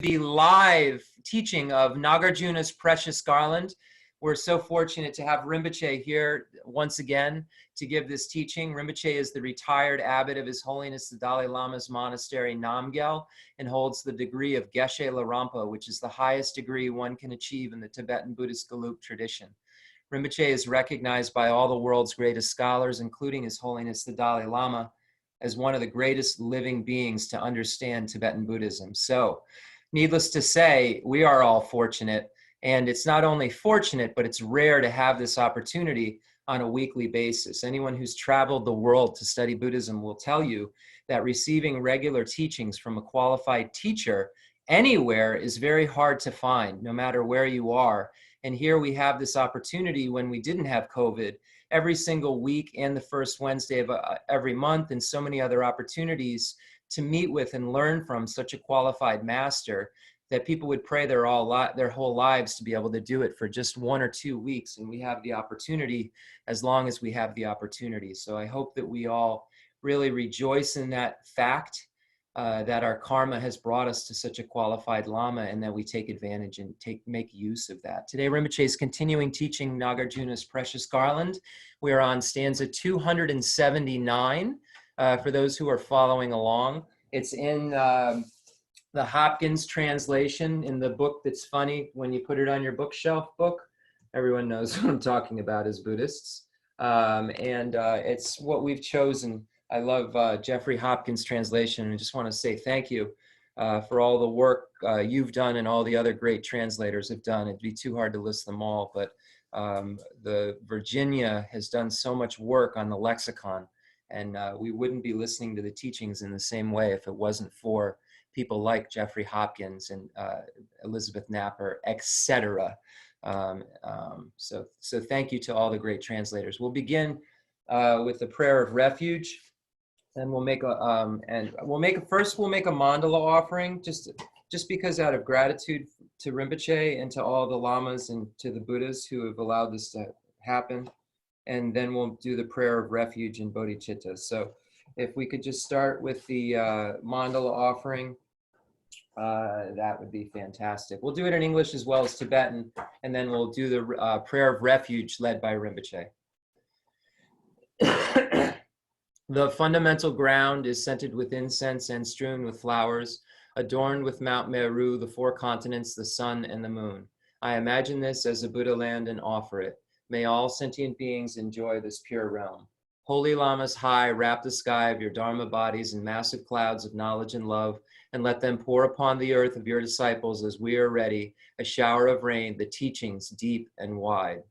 the live teaching of Nagarjuna's precious Garland. We're so fortunate to have Rinpoche here once again to give this teaching. Rinpoche is the retired abbot of His Holiness the Dalai Lama's monastery, Namgyal, and holds the degree of Geshe Lharampa, which is the highest degree one can achieve in the Tibetan Buddhist Gelug tradition. Rinpoche is recognized by all the world's greatest scholars, including His Holiness the Dalai Lama, as one of the greatest living beings to understand Tibetan Buddhism. So, needless to say, we are all fortunate. And it's not only fortunate, but it's rare to have this opportunity on a weekly basis. Anyone who's traveled the world to study Buddhism will tell you that receiving regular teachings from a qualified teacher anywhere is very hard to find, no matter where you are. And here we have this opportunity when we didn't have COVID, every single week and the first Wednesday of every month, and so many other opportunities to meet with and learn from such a qualified master that people would pray their whole lives to be able to do it for just 1 or 2 weeks. And we have the opportunity as long as we have the opportunity. So I hope that we all really rejoice in that fact, that our karma has brought us to such a qualified Lama, and that we take advantage and make use of that. Today, Rinpoche is continuing teaching Nagarjuna's precious Garland. We are on stanza 279, for those who are following along. It's in the Hopkins translation in the book that's funny when you put it on your bookshelf book. Everyone knows what I'm talking about as Buddhists. It's what we've chosen. I love Jeffrey Hopkins' translation, and I just want to say thank you for all the work you've done and all the other great translators have done. It'd be too hard to list them all, but the Virginia has done so much work on the lexicon, and we wouldn't be listening to the teachings in the same way if it wasn't for people like Jeffrey Hopkins and Elizabeth Napper, etc. So thank you to all the great translators. We'll begin with the Prayer of Refuge, and we'll make a first we'll make a mandala offering, just because out of gratitude to Rinpoche and to all the lamas and to the Buddhas who have allowed this to happen, and then we'll do the Prayer of Refuge and Bodhichitta. So if we could just start with the mandala offering, that would be fantastic. We'll do it in English as well as Tibetan, and then we'll do the Prayer of Refuge led by Rinpoche. The fundamental ground is scented with incense and strewn with flowers, adorned with Mount Meru, the 4 continents, the sun, and the moon. I imagine this as a Buddha land and offer it. May all sentient beings enjoy this pure realm. Holy Lamas high, wrap the sky of your Dharma bodies in massive clouds of knowledge and love, and let them pour upon the earth of your disciples as we are ready, a shower of rain, the teachings deep and wide.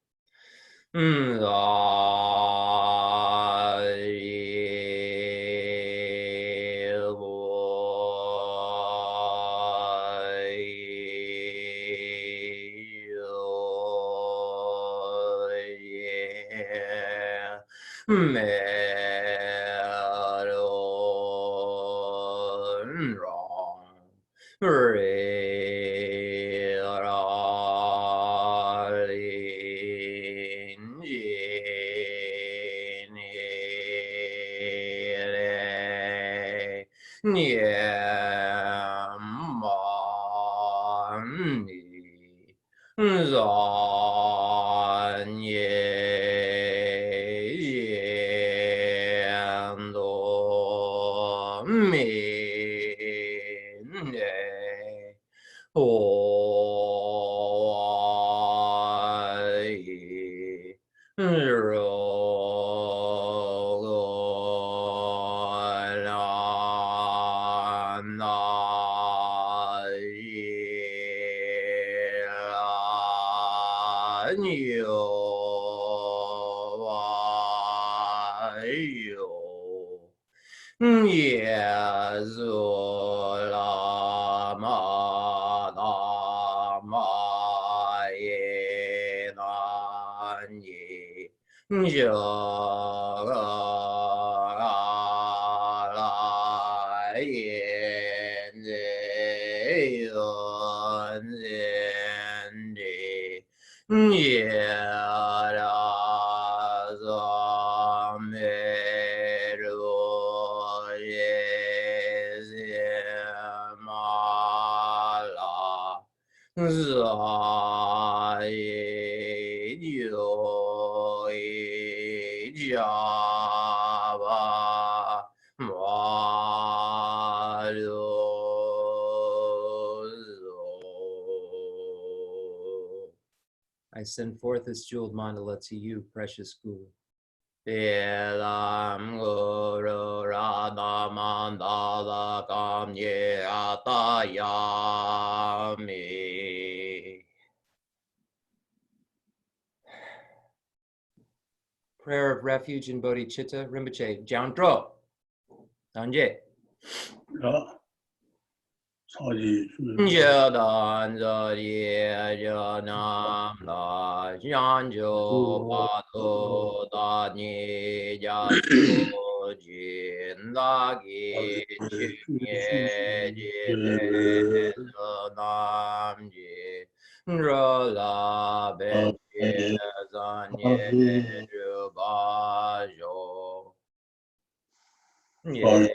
I send forth this jeweled mandala to you, precious Guru. Elam Guru Radha Mandala Kamye Atayami. Prayer of Refuge in Bodhichitta, Rinpoche, Jiangzhou, Danje. Jadan Zari Janam La Janjo Pato Dani Jaso Jin Dagi Chunye Jite Sonam Ji Rola Beche Zanye Rubajo Ye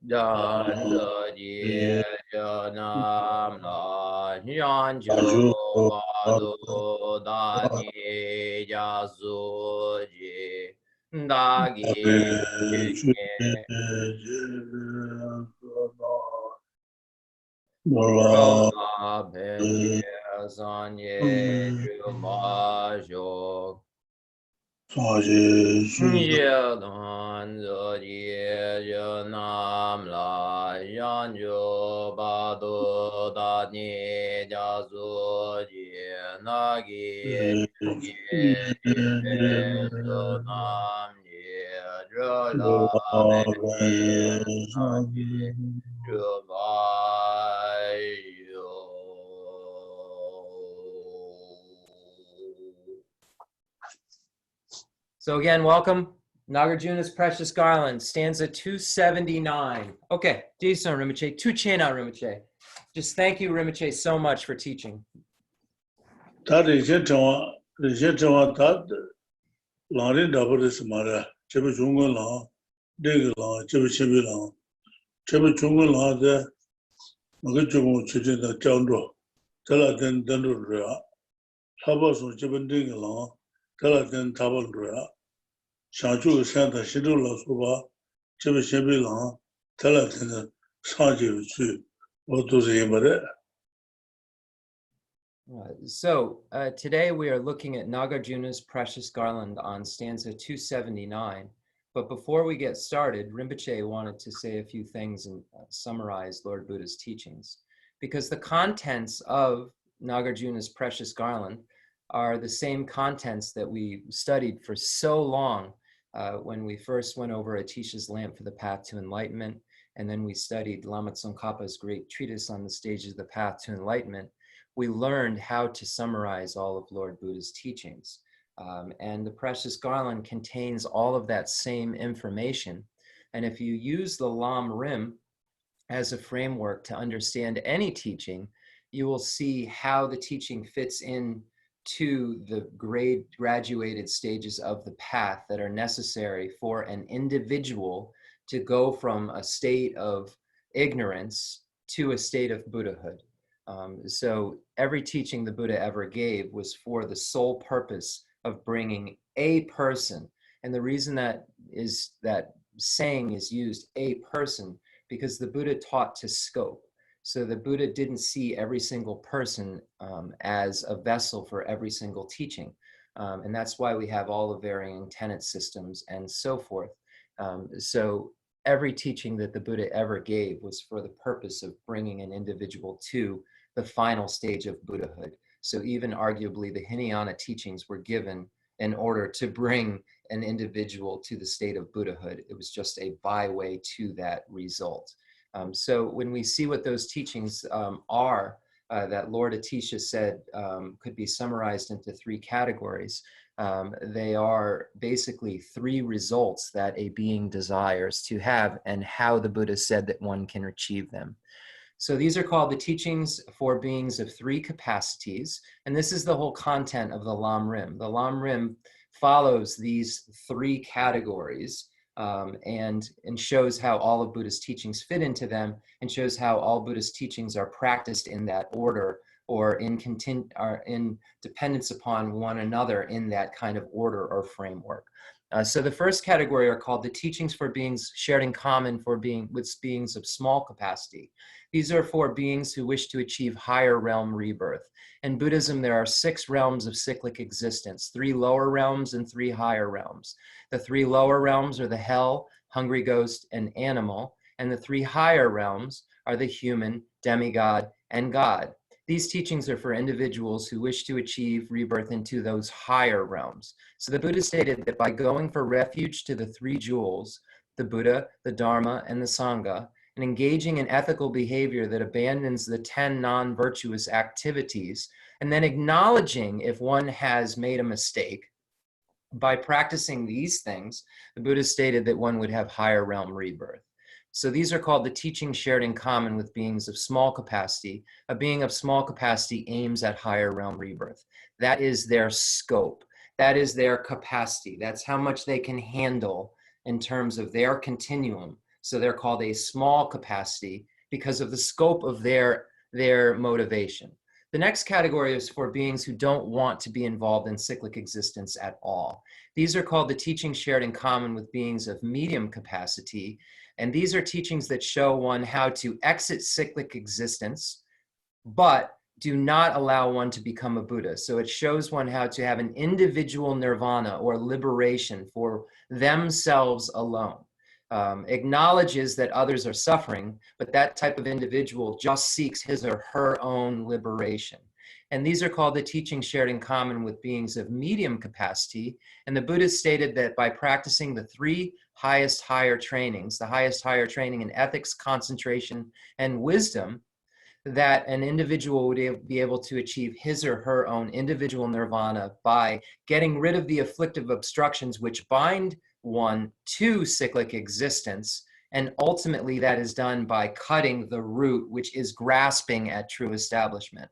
Dan Zari Janam La Janjo Pato Dani Jaso Ji Dagi Chunye Rola Beche Zanye Rubajo Yadan Zari Janam La Janjo Bado Dani Jaso Nagi Sonam Rola So again, welcome. Nagarjuna's Precious Garland, stanza 279. Okay, Jason Rinpoche, Tuchena Rinpoche. Just thank you, Rinpoche, so much for teaching. That is it. That Lamrim Buddhist Mara, Chebe Jungle Law, Dig Law, Chebe Chebe Law, Chebe Jungle Law, the Magajumu Chitin, the Chandro, Teladen Dendra, Tabas on Chebe Dig Law, Teladen Tabandra, Shanju Santa Shidula Suba, Chebe Chebe Law, Teladen Saji, what does he ever? So today we are looking at Nagarjuna's Precious Garland on stanza 279. But before we get started, Rinpoche wanted to say a few things and summarize Lord Buddha's teachings. Because the contents of Nagarjuna's Precious Garland are the same contents that we studied for so long when we first went over Atisha's Lamp for the Path to Enlightenment, and then we studied Lama Tsongkhapa's great treatise on the stages of the Path to Enlightenment. We learned how to summarize all of Lord Buddha's teachings. And the Precious Garland contains all of that same information. And if you use the Lamrim as a framework to understand any teaching, you will see how the teaching fits in to the graduated stages of the path that are necessary for an individual to go from a state of ignorance to a state of Buddhahood. So every teaching the Buddha ever gave was for the sole purpose of bringing a person. And the reason that is that saying is used, a person, because the Buddha taught to scope. So the Buddha didn't see every single person as a vessel for every single teaching. And that's why we have all the varying tenet systems and so forth. So every teaching that the Buddha ever gave was for the purpose of bringing an individual to the final stage of Buddhahood. So even arguably the Hinayana teachings were given in order to bring an individual to the state of Buddhahood. It was just a byway to that result. So when we see what those teachings are, that Lord Atisha said could be summarized into three categories, they are basically three results that a being desires to have and how the Buddha said that one can achieve them. So these are called the teachings for beings of three capacities. And this is the whole content of the Lamrim. The Lamrim follows these three categories and shows how all of Buddha's teachings fit into them, and shows how all Buddha's teachings are practiced in that order or in dependence upon one another in that kind of order or framework. So the first category are called the teachings for beings shared in common with beings of small capacity. These are for beings who wish to achieve higher realm rebirth. In Buddhism, there are 6 realms of cyclic existence, 3 lower realms and 3 higher realms. The 3 lower realms are the hell, hungry ghost, and animal, and the 3 higher realms are the human, demigod, and God. These teachings are for individuals who wish to achieve rebirth into those higher realms. So the Buddha stated that by going for refuge to the 3 jewels, the Buddha, the Dharma, and the Sangha, and engaging in ethical behavior that abandons the 10 non-virtuous activities, and then acknowledging if one has made a mistake, by practicing these things, the Buddha stated that one would have higher realm rebirth. So these are called the teachings shared in common with beings of small capacity. A being of small capacity aims at higher realm rebirth. That is their scope. That is their capacity. That's how much they can handle in terms of their continuum. So they're called a small capacity because of the scope of their motivation. The next category is for beings who don't want to be involved in cyclic existence at all. These are called the teachings shared in common with beings of medium capacity. And these are teachings that show one how to exit cyclic existence, but do not allow one to become a Buddha. So it shows one how to have an individual nirvana or liberation for themselves alone. Acknowledges that others are suffering, but that type of individual just seeks his or her own liberation. And these are called the teachings shared in common with beings of medium capacity. And the Buddha stated that by practicing the 3 highest higher trainings, the highest higher training in ethics, concentration, and wisdom, that an individual would be able to achieve his or her own individual nirvana by getting rid of the afflictive obstructions which bind one to cyclic existence. And ultimately that is done by cutting the root, which is grasping at true establishment.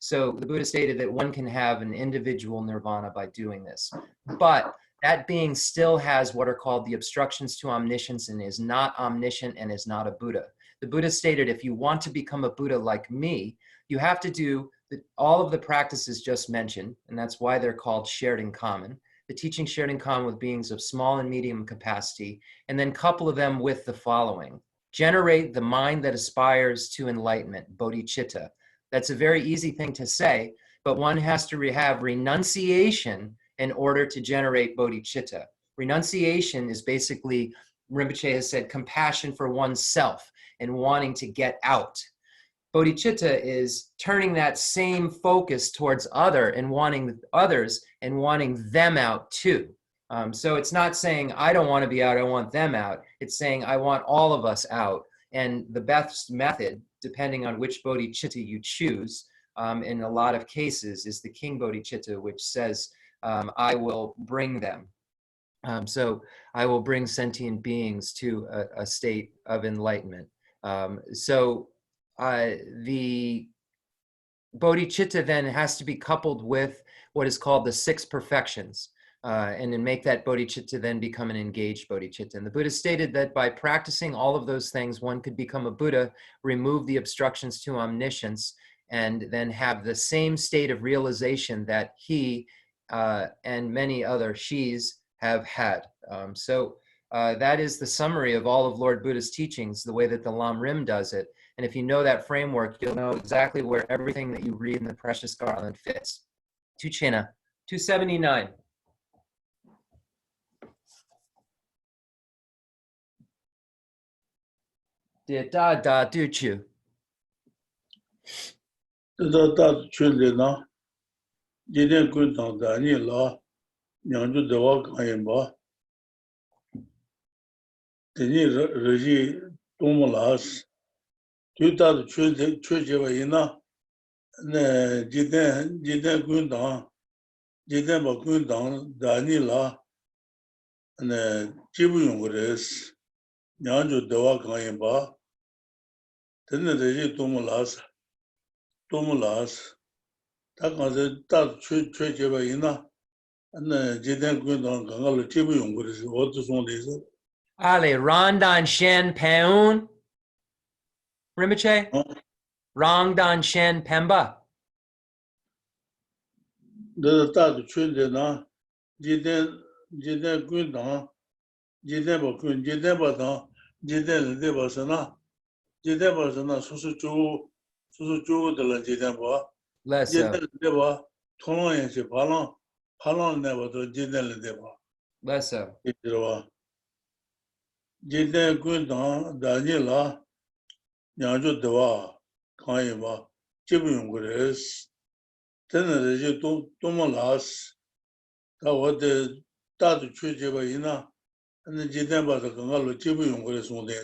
So the Buddha stated that one can have an individual nirvana by doing this. But that being still has what are called the obstructions to omniscience and is not omniscient and is not a Buddha. The Buddha stated, if you want to become a Buddha like me, you have to do all of the practices just mentioned, and that's why they're called shared in common. The teaching shared in common with beings of small and medium capacity, and then couple of them with the following. Generate the mind that aspires to enlightenment, bodhicitta. That's a very easy thing to say, but one has to have renunciation in order to generate bodhicitta. Renunciation is basically, Rinpoche has said, compassion for oneself and wanting to get out. Bodhicitta is turning that same focus towards others and wanting them out too. So it's not saying, I don't want to be out, I want them out. It's saying, I want all of us out. And the best method, depending on which bodhicitta you choose, in a lot of cases, is the king bodhicitta, which says, I will bring them. So I will bring sentient beings to a state of enlightenment. The bodhicitta then has to be coupled with what is called the 6 perfections, and then make that bodhicitta then become an engaged bodhicitta. And the Buddha stated that by practicing all of those things, one could become a Buddha, remove the obstructions to omniscience, and then have the same state of realization that he and many other she's have had. That is the summary of all of Lord Buddha's teachings, the way that the Lamrim does it. And if you know that framework, you'll know exactly where everything that you read in the Precious Garland fits. Tuchena, 279. Da da du chu. Da chun le na. Jiden kun tang da ni la. Nyang ju de wa ka yin ba. Teni reji dong las. Tu da chun je ba yin na. Ne jiden kun tang. Jiden ba kun tang da ni la. Ne jibu yong res. Nyang ju de wa ka yin ba. Teni reji dong las. Dong las. Ta ka se da chun je ba yin na. Ale, Rangdan Shen Peun? Rinpoche? Rangdan Shen Pemba? the Tad Chundina, Jiden Gundang, Jiden Bakun, Jiden Badang, Jiden Debasana, Jiden Basana, Susu de la Jiden Ba, Lesso. Jiden Deba, Tolan Yanchi, Palan never to Jiden Deba, Lesso. Jiden Gundang, Daniela, Yanjo Deva, Kayima, Jibun Chenrezig Tomolas, that was the Tatu Chujibaina, and the Jidamba the Kangalo Chibu was one day.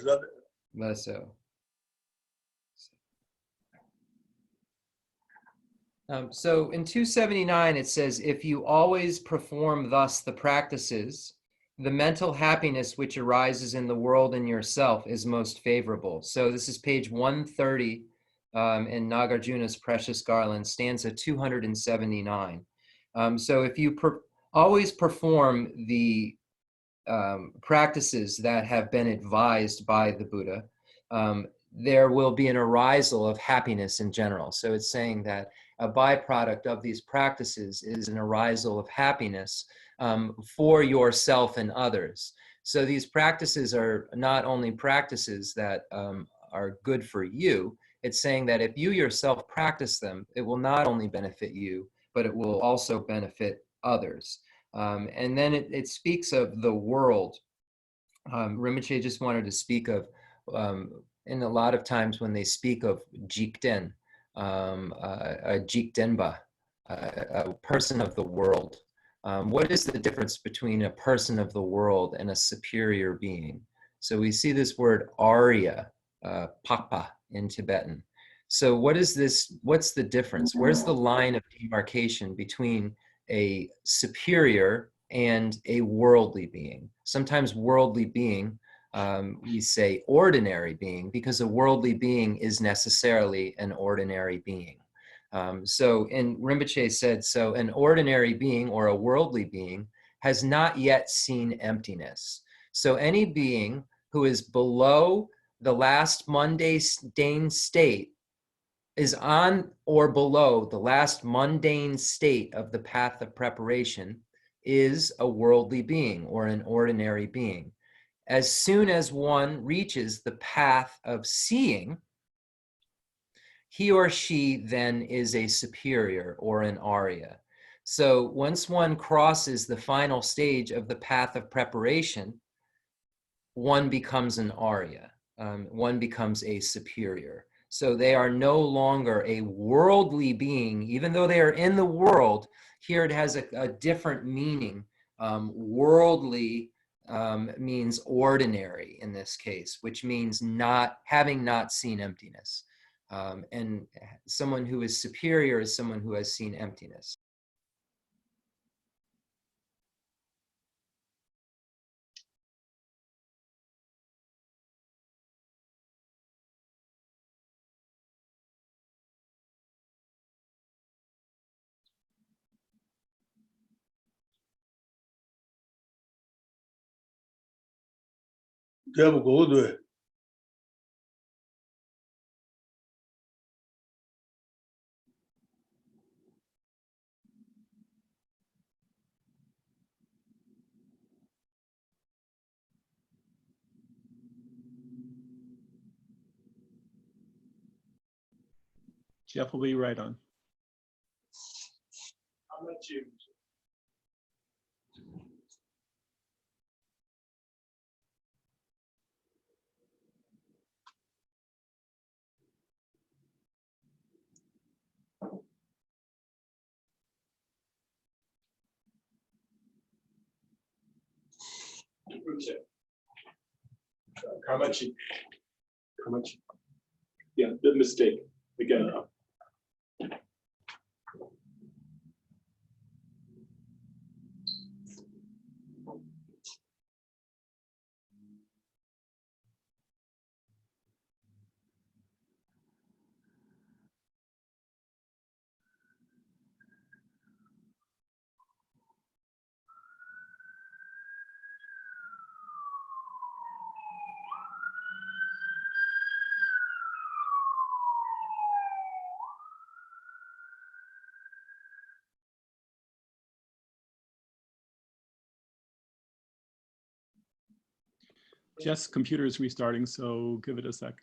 Lesso. So in 279, it says, if you always perform thus the practices, the mental happiness which arises in the world and yourself is most favorable. So this is page 130 in Nagarjuna's Precious Garland, stanza 279. So if you always perform the practices that have been advised by the Buddha, there will be an arisal of happiness in general. So it's saying that a byproduct of these practices is an arisal of happiness for yourself and others. So these practices are not only practices that are good for you, it's saying that if you yourself practice them, it will not only benefit you, but it will also benefit others. And then it speaks of the world. Rinpoche just wanted to speak of, in a lot of times when they speak of Jikden, a Jikdenba, a person of the world. What is the difference between a person of the world and a superior being? So we see this word Arya, Papa in Tibetan. So what is this? What's the difference? Where's the line of demarcation between a superior and a worldly being? Sometimes worldly being, we say ordinary being, because a worldly being is necessarily an ordinary being. So Rinpoche said, so an ordinary being or a worldly being has not yet seen emptiness. So any being who is below the last mundane state is on or below the last mundane state of the path of preparation is a worldly being or an ordinary being. As soon as one reaches the path of seeing, he or she then is a superior or an Arya. So once one crosses the final stage of the path of preparation, one becomes an Arya. One becomes a superior. So they are no longer a worldly being, even though they are in the world. Here it has a different meaning. Worldly means ordinary in this case, which means having not seen emptiness. And someone who is superior is someone who has seen emptiness. Jab go do it. Jeff will be right on. How much you? How much? How much? Yeah, the mistake. Again. Jeff's computer is restarting, so give it a sec.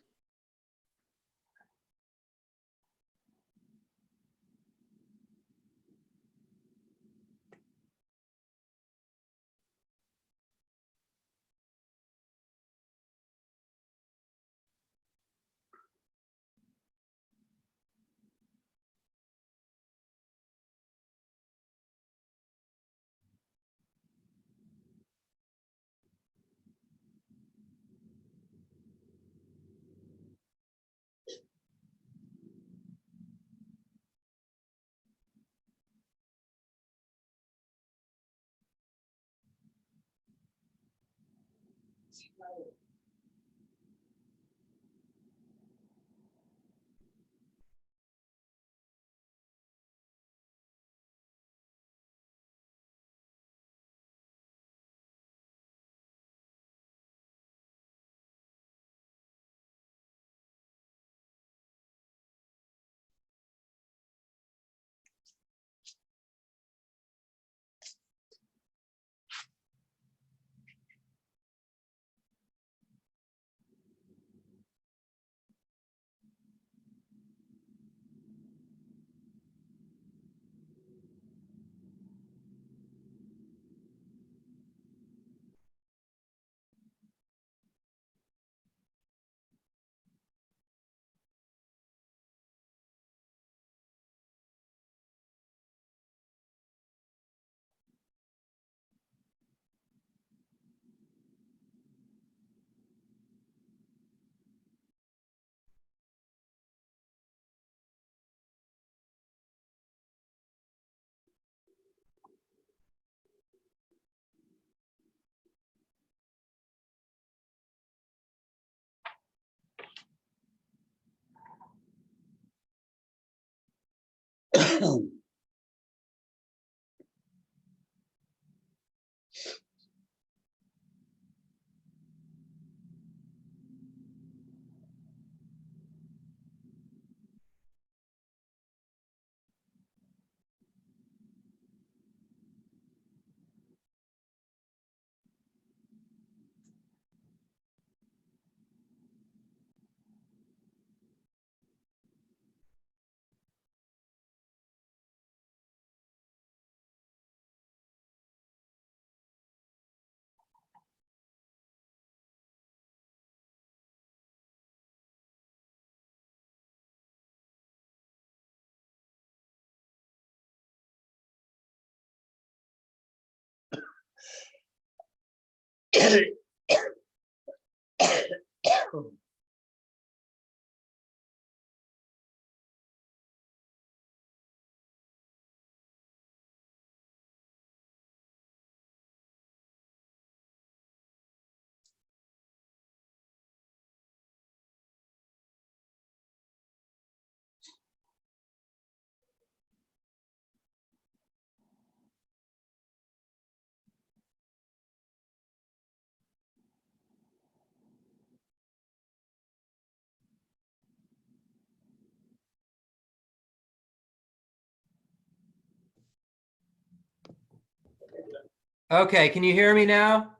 Okay, can you hear me now?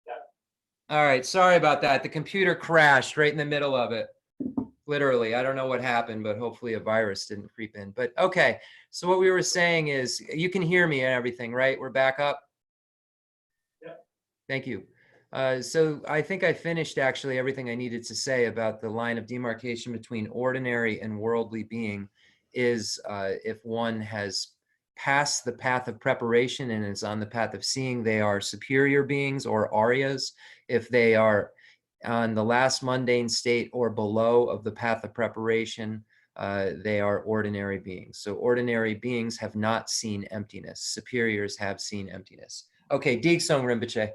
Yeah. All right, sorry about that. The computer crashed right in the middle of it. Literally, I don't know what happened, but hopefully a virus didn't creep in. But okay, so what we were saying is, you can hear me and everything, right? We're back up? Yeah. Thank you. So I think I finished actually everything I needed to say about the line of demarcation between ordinary and worldly being is if one has passed the path of preparation and is on the path of seeing, they are superior beings or Aryas. If they are on the last mundane state or below of the path of preparation, they are ordinary beings. So ordinary beings have not seen emptiness. Superiors have seen emptiness. Okay, Digsong Rinpoche.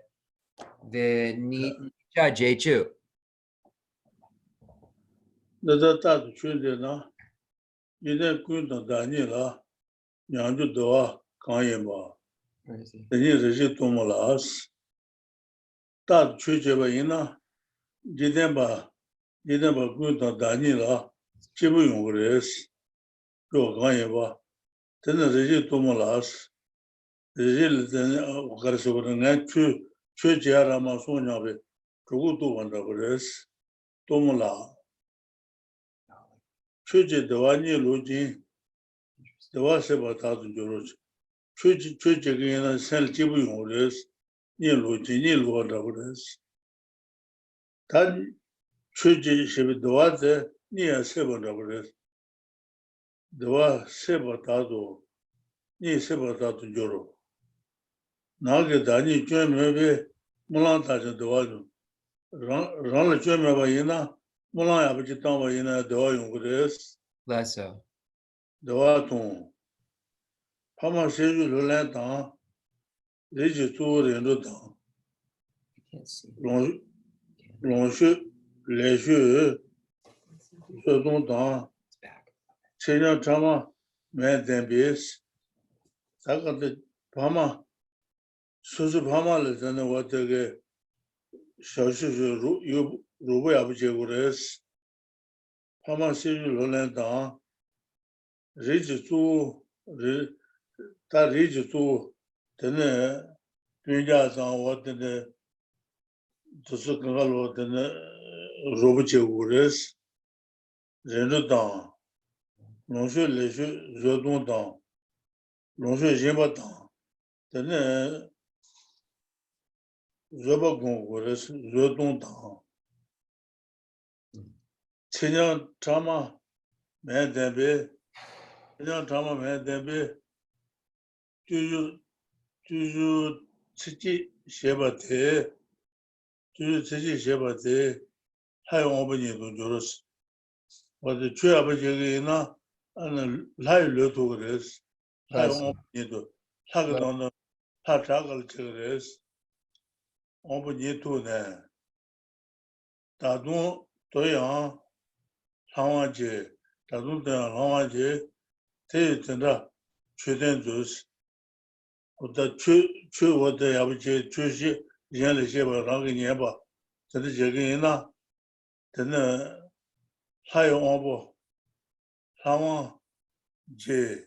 The ni cha jechu. The tattoo children, you then couldn't Daniela, Yanju Doa, Kanyama. Where is he? The near Tomolas. That Chujeva, Jidemba good Daniela, Chibu Go Kanyama. Then the Regi Tomolas, the Gil then Garsogan, Chujara Masonabe, 조고도 원다버스 또몰라 최제 대화니 로지 대화세바 다도 조로지 최제게는 셀 지부용으로스 니 로지 니 로다버스 단 최제 세비 대화데 니야 세바다버스 대화 세바 다도 니 세바 다도 조로 나게 다니 쩨메베 몰란타저 대화죠 ran le me ba yina mola ya ba tan ba yina do yung gres Lesso. do ton pama se ju le la tan le ji tu re do tan I can't see. long shu le shu so don tan It's back. se nya chama me den bis sa ka de pama su su pama le zane wa de ge 샤슈슈 루보 아버지고레스 파마시르 롤렌다 리즈투 다 리즈투 되네 굉장상 왔는데 저서 그걸로 되네 로보체고레스 렌도다 농수 레슈 저동다 농수 제바다 되네 저거 공부를 저동다 천년 드라마 매대비 천년 드라마 매대비 주주 치지 쉐바테 주주 치지 쉐바테 하용 어머니도 저러스 어디 최 아버지가 아는 라이르도 그랬어 하용 어머니도 사그도는 다 작을 그랬어 어머니 도네 다도 도양 상황제 다도 상황제 대전다 최den조스 어다 최어다 아버지 최시 이제는 제가 봐 근데 저기나 되는 사용 어버 상황제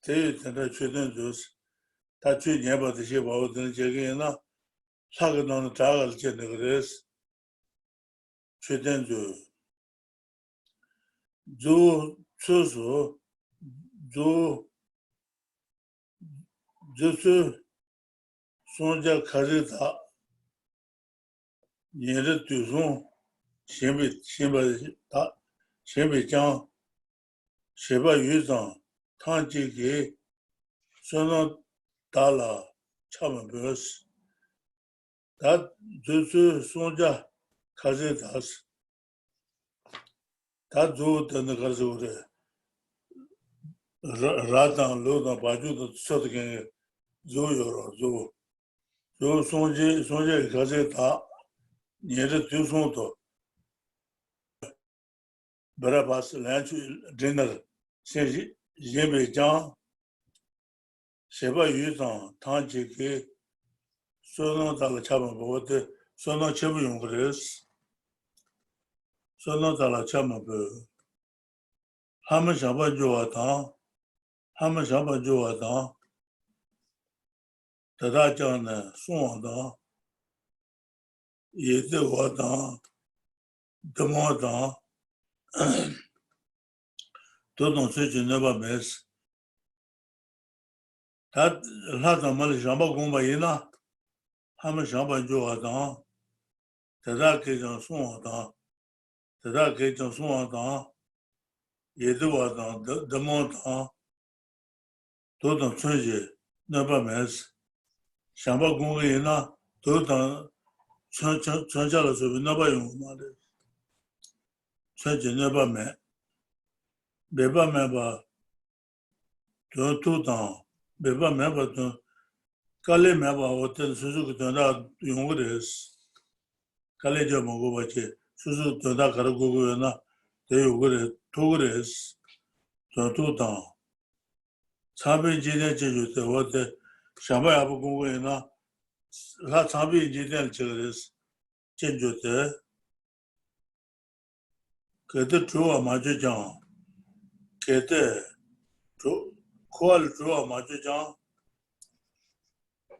대전다 최den조스 다 최년바듯이 봐도 저기나 사그는 자갈 제는 그래서 최den조 조 소소 조 저스 손자 가르다 얘를 두손 다 셴비장 셰바 유장 탄지기 선은 달라 참은 버스 다 저스 손자 가르다스 다 조던 가서 그래 라당 로당 바주도 쳐도게 조요로 조 손제 가서 다 얘를 두손도 버라바스 란치 디너 세지 예배장 셰바 유장 탄지기 소노 달라 잡은 거데 소노 쳐부용 그랬어 소노 달라 잡은 거 하면 잡아 줘다 하면 잡아 줘다 다다잖아 송다 예대 와다 더모다 도동 세진네 바메스 다 라다 말 잡아 공부이나 하면 잡아 줘다 다다게 좀 송다 다다게 좀 송다 예대 와다 더모다 도동 세진 네바메스 샤바 공부이나 도동 전자로서 나봐요 말에 전제 네바메 베바메바 도토당 베바메바 칼레메바 호텔 수수고 전화 용거레스 칼레저 먹어봤지 수수 전화 가르고고나 대요거레 도거레스 도토당 차베지네 제주때 호텔 샤바야부 공부에나 라 차베지네 저레스 제주때 그때 좋아 맞죠 그때 코알 좋아 맞죠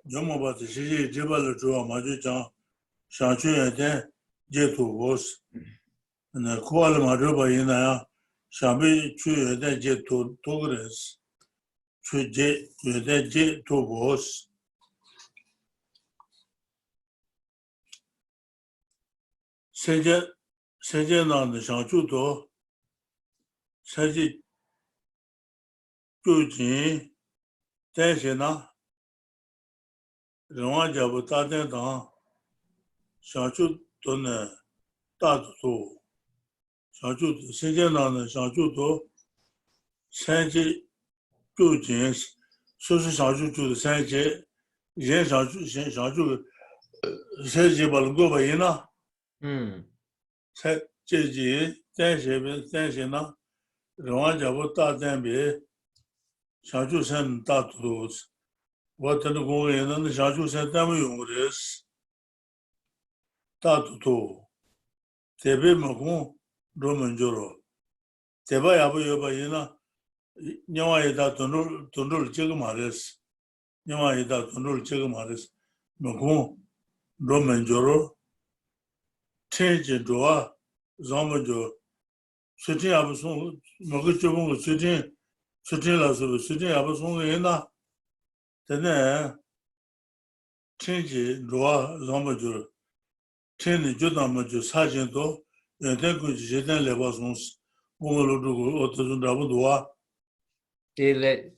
점어바지 시지 제발 좋아 맞죠 Shanchu Yate Jetu was, and the Kuala Madruba Yina, Shambi Chu Yate Jetu Togres, Chu Yate Jetu was. Seja nan the Shanchu to, Saji Jujin, Tashina, Rama Jabu Taten Dan, Shanchu Tone, Tatu, Shanchu, Seja nan the Shanchu to, Saji Jujin, Sushi Shanchu to the Saji, Yen Shanchu, Saji Balgo Bayina. Jeji, Tashina, Rama Jabu Taten, Shanchu Sen Tatus. What the going and the Shanchu Sen Tamus, Tatu, Tebe Magun, Roman Joro. Teba Yabu Yobayina, Yamaida Tundul Chigamaris, Yamaida Tundul Chigamaris, Magun, Roman Joro, change in Doa, Zomajo, sitting Abasun, Maguchum, sitting Lasso, sitting Abasun, then change in Doa, Zomajo, change Judamajo, Sargento, and then could Jetan Levasons, Mongol Offering,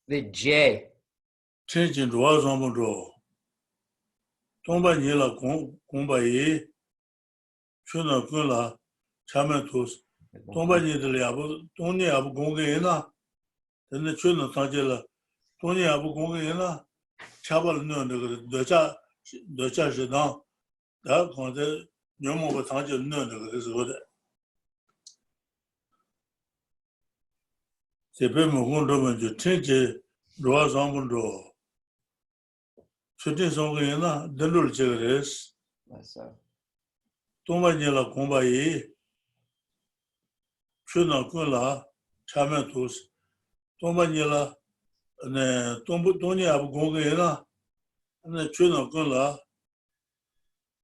The J. change in Doa Zomajo. Tomba Nila Kumbaye, Chuna Kula, Chamatus, Tomba Nidaliabu, Tony Abu Gongena, then the Chuna Tangela, Tony Abu Gongena, Chabal no, the Cha Jedan, that on the Yomo Tangel no, is what the Pemagundo to change Roas Amundo. Shooting Songena, the little Chigres. Tombanila Kumbaye, Chuna Kula, Chamatus, Tombanila, and Tony Abu Gongena, and the Chuna Kula,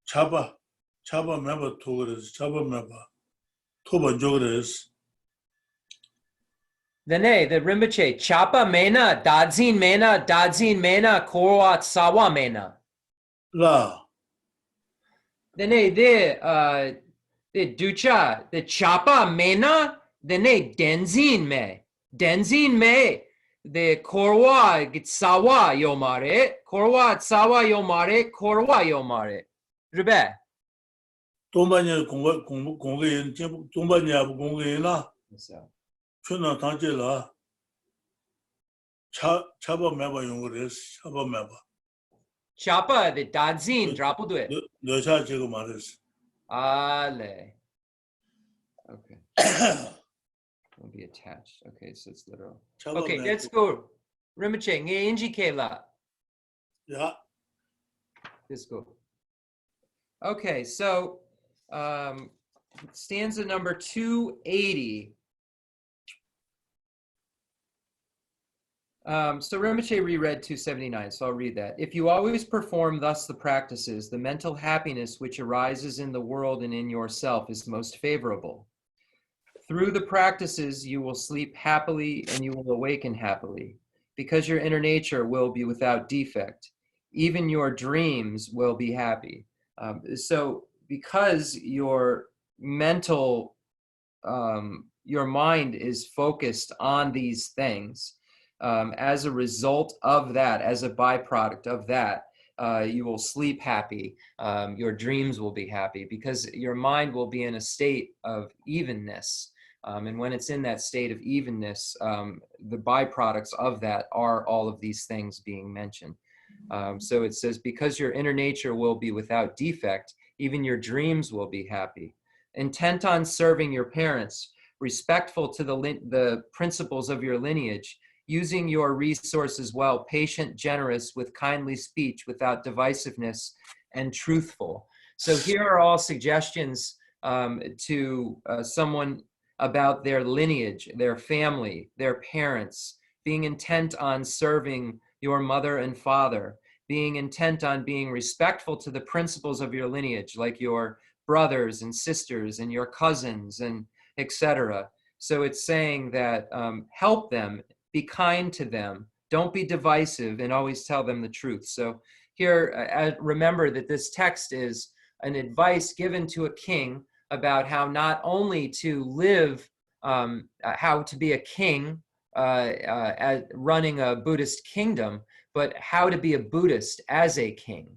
Chaba member Togres, Chaba member, Toba Jogres. The Rinpoche, Chapa Mena, Dadzin Mena, Korwat Sawa Mena. La. The Ducha, the Chapa Mena, Denzin Me, the Korwa Gitsawa Yomare, Korwa Tsawa Yomare, Korwa Yomare. Rebe. Tombanya Kongayan, Tombanya Gongena, Chuna Tangela, Chaba member Yongres, Chaba member. Chapa, the Dadzin, Drapudwe. The Chachigomaris. Ale. Okay. Will be attached. Okay, so it's literal. Okay, let's go. Rinpoche, nge inji kela. Yeah. Let's go. Okay, so stanza number 280. So Rinpoche reread 279, so I'll read that. If you always perform thus the practices, the mental happiness which arises in the world and in yourself is most favorable. Through the practices, you will sleep happily and you will awaken happily, because your inner nature will be without defect. Even your dreams will be happy. So because your mental, your mind is focused on these things, as a result of that, as a byproduct of that, you will sleep happy. Your dreams will be happy because your mind will be in a state of evenness. And when it's in that state of evenness, the byproducts of that are all of these things being mentioned. So it says, because your inner nature will be without defect, even your dreams will be happy. Intent on serving your parents, respectful to the principles of your lineage, using your resources well, patient, generous, with kindly speech, without divisiveness, and truthful. So here are all suggestions to someone about their lineage, their family, their parents, being intent on serving your mother and father, being intent on being respectful to the principles of your lineage, like your brothers and sisters and your cousins and etc. So it's saying that help them, be kind to them, don't be divisive, and always tell them the truth. So here, remember that this text is an advice given to a king about how not only to live, how to be a king running a Buddhist kingdom, but how to be a Buddhist as a king.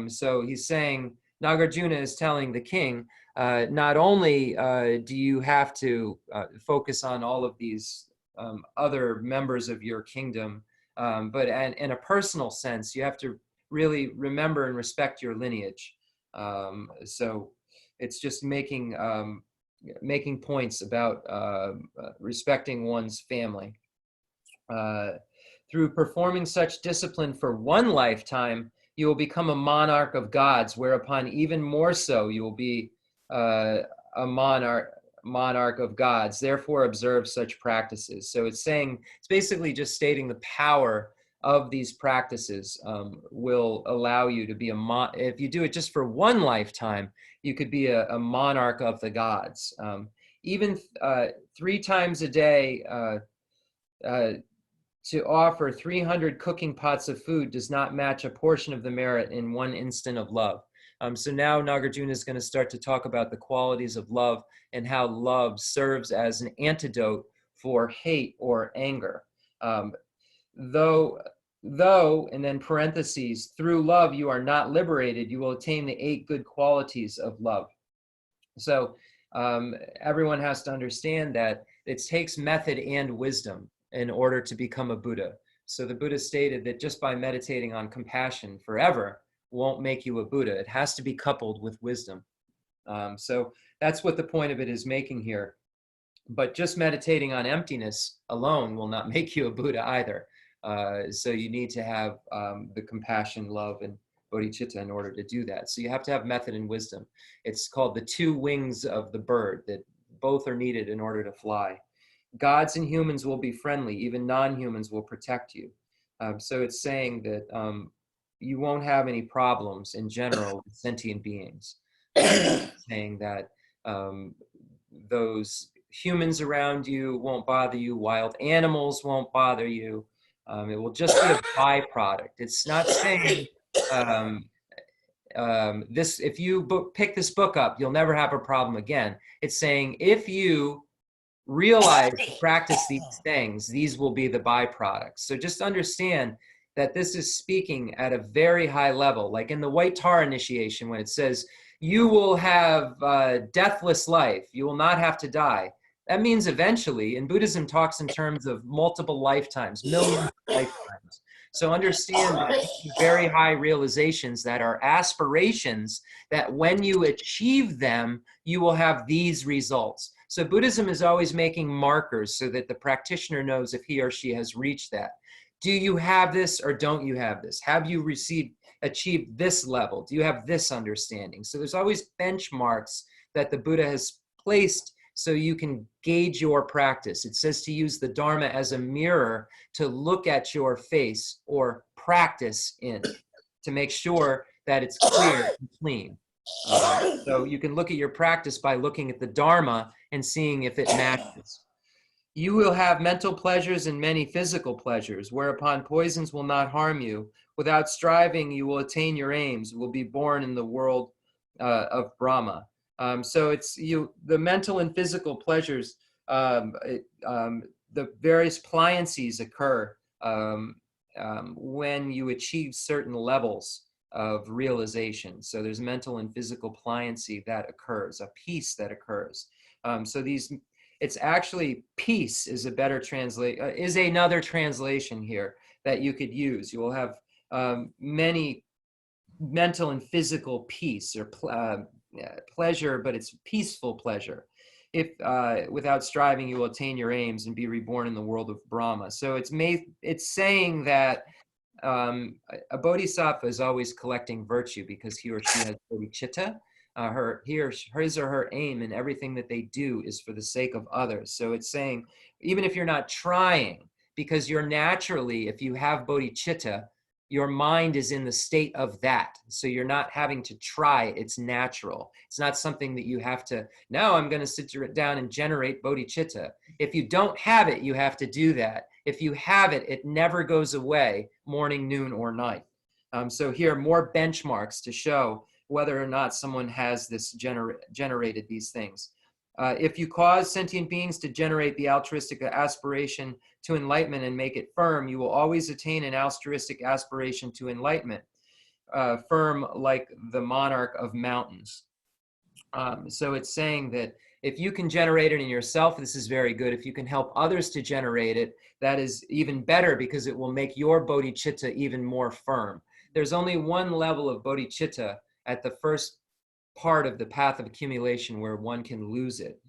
So he's saying, Nagarjuna is telling the king, not only do you have to focus on all of these other members of your kingdom, but in a personal sense, you have to really remember and respect your lineage. So it's just making points about respecting one's family. Through performing such discipline for one lifetime, you will become a monarch of gods, whereupon even more so you will be a monarch of gods. Therefore, observe such practices. So it's saying, it's basically just stating the power of these practices will allow you to be if you do it just for one lifetime, you could be a monarch of the gods. Even 3 times a day, to offer 300 cooking pots of food does not match a portion of the merit in one instant of love. So now Nagarjuna is going to start to talk about the qualities of love and how love serves as an antidote for hate or anger. Though, and then parentheses, through love you are not liberated, you will attain the 8 good qualities of love. So everyone has to understand that it takes method and wisdom in order to become a Buddha. So the Buddha stated that just by meditating on compassion forever won't make you a Buddha. It has to be coupled with wisdom. So that's what the point of it is making here. But just meditating on emptiness alone will not make you a Buddha either. So you need to have the compassion, love, and bodhicitta in order to do that. So you have to have method and wisdom. It's called the 2 wings of the bird, that both are needed in order to fly. Gods and humans will be friendly, even non-humans will protect you. So it's saying that you won't have any problems in general with sentient beings. Saying that those humans around you won't bother you, wild animals won't bother you. It will just be a byproduct. It's not saying this, if you pick this book up, you'll never have a problem again. It's saying if you realize to practice these things, these will be the byproducts. So just understand that this is speaking at a very high level, like in the White Tar initiation, when it says, you will have a deathless life, you will not have to die. That means eventually, and Buddhism talks in terms of multiple lifetimes, millions of lifetimes. So understand that these very high realizations that are aspirations, that when you achieve them, you will have these results. So Buddhism is always making markers so that the practitioner knows if he or she has reached that. Do you have this or don't you have this? Have you achieved this level? Do you have this understanding? So there's always benchmarks that the Buddha has placed so you can gauge your practice. It says to use the Dharma as a mirror to look at your face or practice in, to make sure that it's clear and clean. So you can look at your practice by looking at the Dharma and seeing if it matches. You will have mental pleasures and many physical pleasures, whereupon poisons will not harm you. Without striving, you will attain your aims, will be born in the world of Brahma. So it's the mental and physical pleasures, the various pliancies occur when you achieve certain levels of realization. So there's mental and physical pliancy that occurs, a peace that occurs. It's actually peace is a better is another translation here that you could use. You will have many mental and physical peace or pleasure, but it's peaceful pleasure. If without striving, you will attain your aims and be reborn in the world of Brahma. So it's saying that a bodhisattva is always collecting virtue because he or she has bodhicitta. His or her aim in everything that they do is for the sake of others. So it's saying, even if you're not trying, because you're naturally, if you have bodhicitta, your mind is in the state of that. So you're not having to try, it's natural. It's not something that you have to, now I'm going to sit down and generate bodhicitta. If you don't have it, you have to do that. If you have it, it never goes away, morning, noon, or night. So here are more benchmarks to show whether or not someone has this generated these things. If you cause sentient beings to generate the altruistic aspiration to enlightenment and make it firm, you will always attain an altruistic aspiration to enlightenment, firm like the monarch of mountains. So it's saying that if you can generate it in yourself, this is very good. If you can help others to generate it, that is even better because it will make your bodhicitta even more firm. There's only one level of bodhicitta at the first part of the path of accumulation where one can lose it.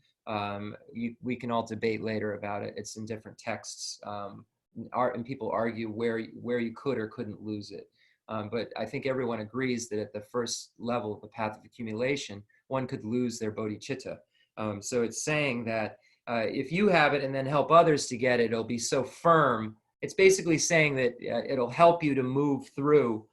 We can all debate later about it. It's in different texts, and people argue where you could or couldn't lose it. But I think everyone agrees that at the first level of the path of accumulation, one could lose their bodhicitta. So it's saying that if you have it and then help others to get it, it'll be so firm. It's basically saying that it'll help you to move through.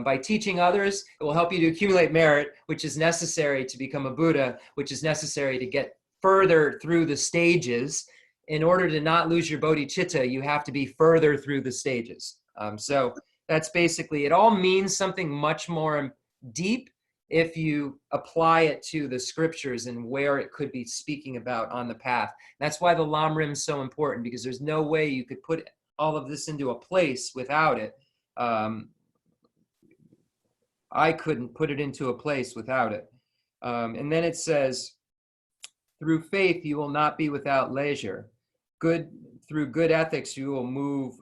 By teaching others, it will help you to accumulate merit, which is necessary to become a Buddha, which is necessary to get further through the stages. In order to not lose your bodhicitta, you have to be further through the stages. So that's basically, it all means something much more deep if you apply it to the scriptures and where it could be speaking about on the path. That's why the Lamrim is so important, because there's no way you could put all of this into a place without it. I couldn't put it into a place without it. And then it says, through faith, you will not be without leisure. Through good ethics, you will move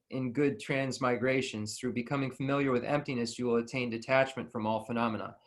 in good transmigrations. Through becoming familiar with emptiness, you will attain detachment from all phenomena.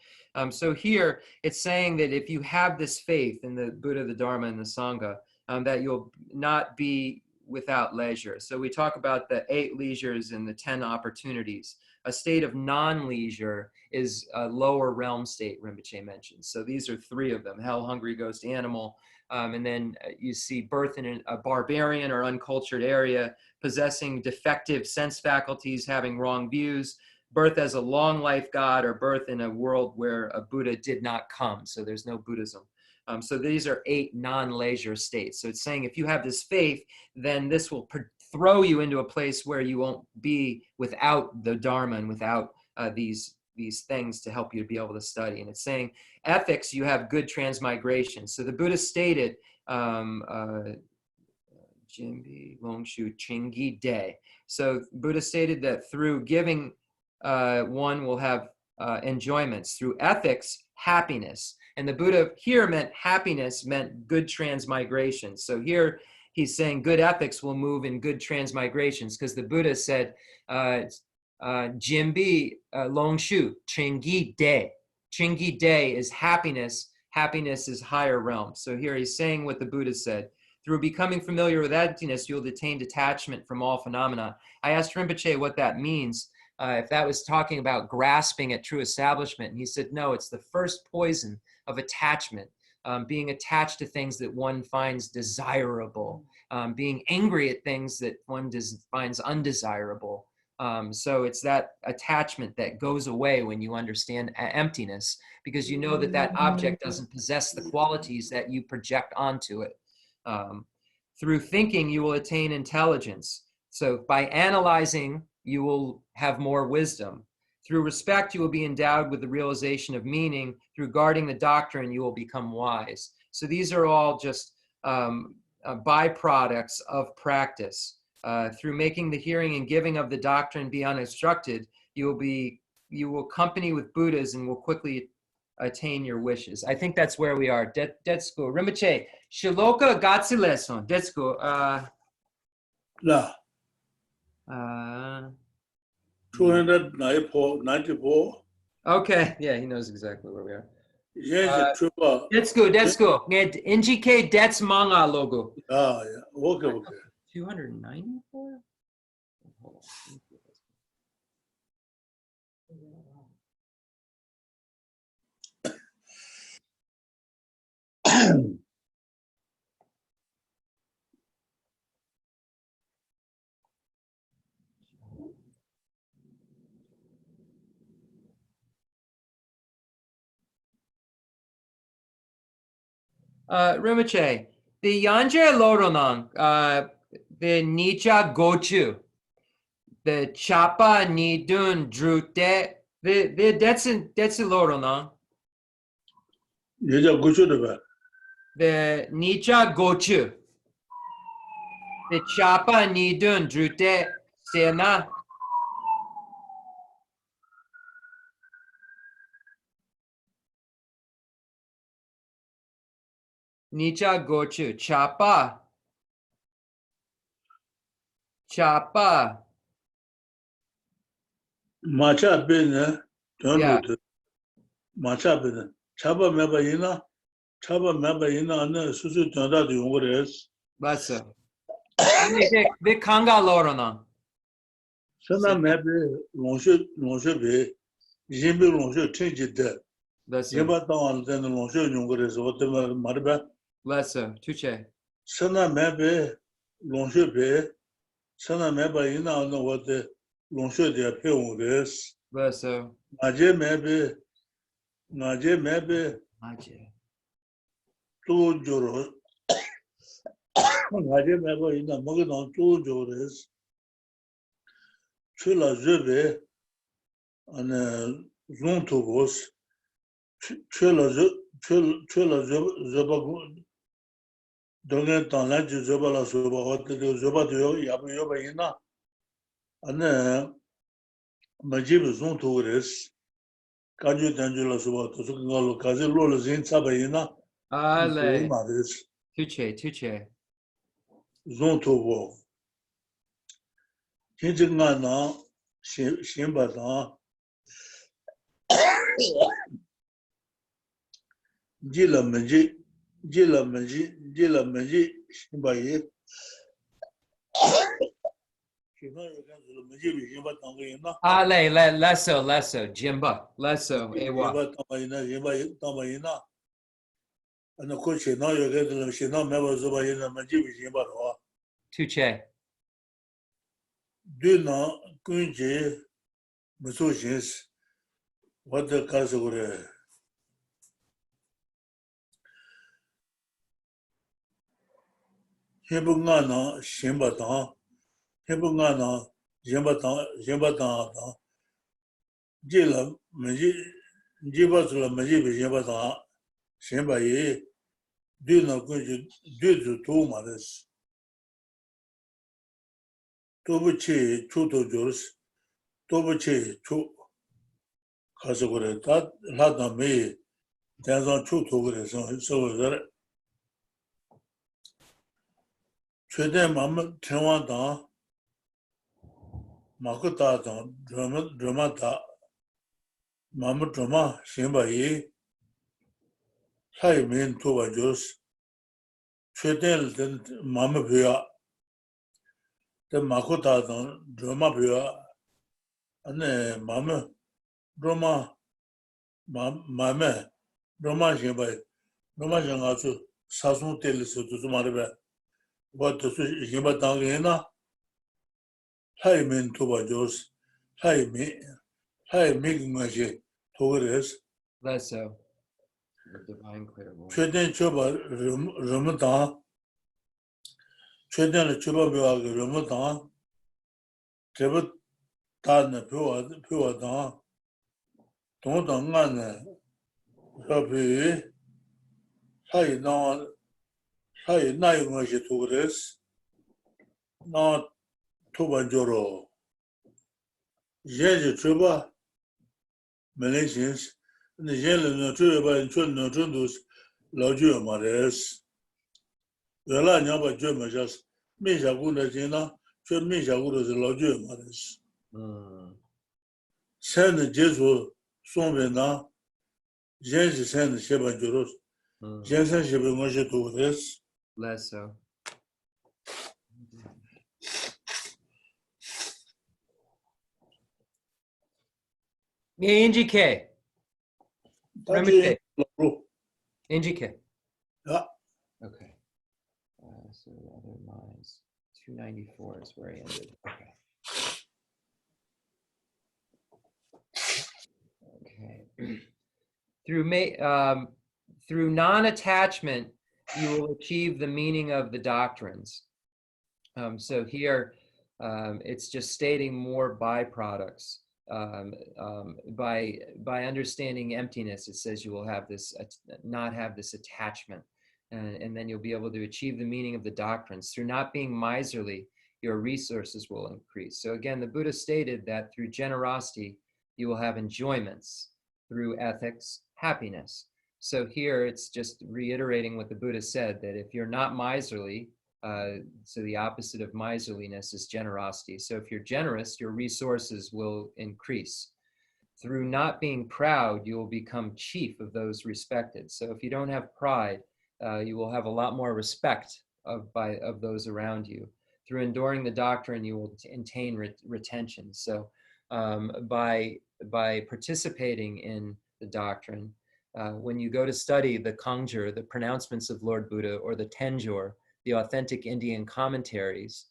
So here, it's saying that if you have this faith in the Buddha, the Dharma, and the Sangha, that you'll not be without leisure. So we talk about the 8 leisures and the 10 opportunities. A state of non-leisure is a lower realm state, Rinpoche mentions. So these are 3 of them: hell, hungry, ghost, animal. And then you see birth in a barbarian or uncultured area, possessing defective sense faculties, having wrong views, birth as a long life god, or birth in a world where a Buddha did not come. So there's no Buddhism. So these are 8 non-leisure states. So it's saying if you have this faith, then this will throw you into a place where you won't be without the Dharma and without these things to help you to be able to study. And it's saying ethics, you have good transmigration. So the Buddha stated, Jimbi Longshu Chingi De. So Buddha stated that through giving, one will have enjoyments. Through ethics, happiness. And the Buddha here meant happiness, meant good transmigration. So here he's saying good ethics will move in good transmigrations, because the Buddha said, Jimbi Longshu, Chingi De. Chingi De is happiness. Happiness is higher realm. So here he's saying what the Buddha said. Through becoming familiar with emptiness, you'll attain detachment from all phenomena. I asked Rinpoche what that means, if that was talking about grasping at true establishment. And he said, no, it's the first poison of attachment, being attached to things that one finds desirable, being angry at things that one finds undesirable. So it's that attachment that goes away when you understand emptiness, because you know that that object doesn't possess the qualities that you project onto it. Through thinking, you will attain intelligence. So by analyzing, you will have more wisdom. Through respect, you will be endowed with the realization of meaning. Through guarding the doctrine, you will become wise. So these are all just byproducts of practice. Through making the hearing and giving of the doctrine be unobstructed, you will company with Buddhas and will quickly attain your wishes. I think that's where we are. Detsuko. Rinpoche, Shiloka Gatsileson. Detsuko. La. 294. Okay. Yeah, he knows exactly where we are. Yes, Trooper. Detsuko. NGK Dets Manga logo. Ah, yeah. Okay. 294? Rinpoche, the Yanje Loronang, the Nicha Gochu, the Chapa Nidun Drute, the Detsin Loronang, 예자 고쳐도 the Nicha Gochu, the Chapa Nidun Drute, Sena. Nicha Gochu, Chapa. 마차 베네 Yeah. 전로도 마차 베네 차바 메바이나 안 수수 전다도 용거레스 Lessa. The Kanga Lorona. 선나 메베 롱쇼베 예베 롱쇼 체지데 Lessa. 예바 당한 데는 롱쇼 용거레스 어때마 말바 Lessa. Tuche. 선나 메베 롱쇼베 선나 메바이나 안 어때 롱쇼데 페옹레스 Lessa. 나제 메베 Maje. 또 조로 나제 메바이나 먹는 또 조레스 출라 저베 안 존토고스 출라 저바고 동네 땅나 저바라 저바 어때 저바도 야바이나 안 마지브 존토고레스 간주 단줄라 저바 도서관로 가지 로로 진짜바이나 Ale. 마데스 Tuche. 존토고 진정가나 신바다 질라면지 신바이 Ale. Lesso. Jimba. Lesso. Ewa. Tuche. Duna kunje musojins what the category hebungana shimbata hebungana yembata jila meji jibazula meji yembata shimbaye duna kunje dudu to mares 도부치 초도 조르스 도부치 초 가서 그래 다 하다 매 대선 초도 그래서 서버들 최대 마음 전화다 마크다다 드라마다 마음 드라마 신바이 사이면 도와 조스 최대 마음 배야 그 마코다던 드라마 배워 안에 마음에 드라마 마음에 드라마 신바이 드라마 장아서 사송 텔레서도 좀 말해 뭐도 신바 당에나 하이멘 토바조스 하이멘 것이 도그레스 Lesso. The divine clear voice. 최대 줘봐 르무다 최대한 줘봐봐 르무다 제부 다는 표와다 동당안에 협의 사이 나이 것이 도그레스 나 토반조로 이제 줘봐 말레이시아스 근데 얘는 줘봐 촌노 존도스 라주어 말레스原来你要把这么下没下过的钱呢，这没下过的是老卷嘛的是。现在接触双边呢，现是现在写本就是，现在写本我是读的是。Lesso. NGK. Rinpoche. NGK. Yeah. Okay. So the other lines, 294 is where I ended. Okay. Okay. Through non-attachment, you will achieve the meaning of the doctrines. So here, it's just stating more byproducts. By understanding emptiness, it says you will have this, not have this attachment. And then you'll be able to achieve the meaning of the doctrines. Through not being miserly, your resources will increase. So again, the Buddha stated that through generosity, you will have enjoyments. Through ethics, happiness. So here it's just reiterating what the Buddha said, that if you're not miserly, so the opposite of miserliness is generosity. So if you're generous, your resources will increase. Through not being proud, you will become chief of those respected. So if you don't have pride, you will have a lot more respect of those around you. Through enduring the doctrine, you will attain retention. So by participating in the doctrine, when you go to study the Kangjur, the pronouncements of Lord Buddha, or the Tenjor, the authentic Indian commentaries,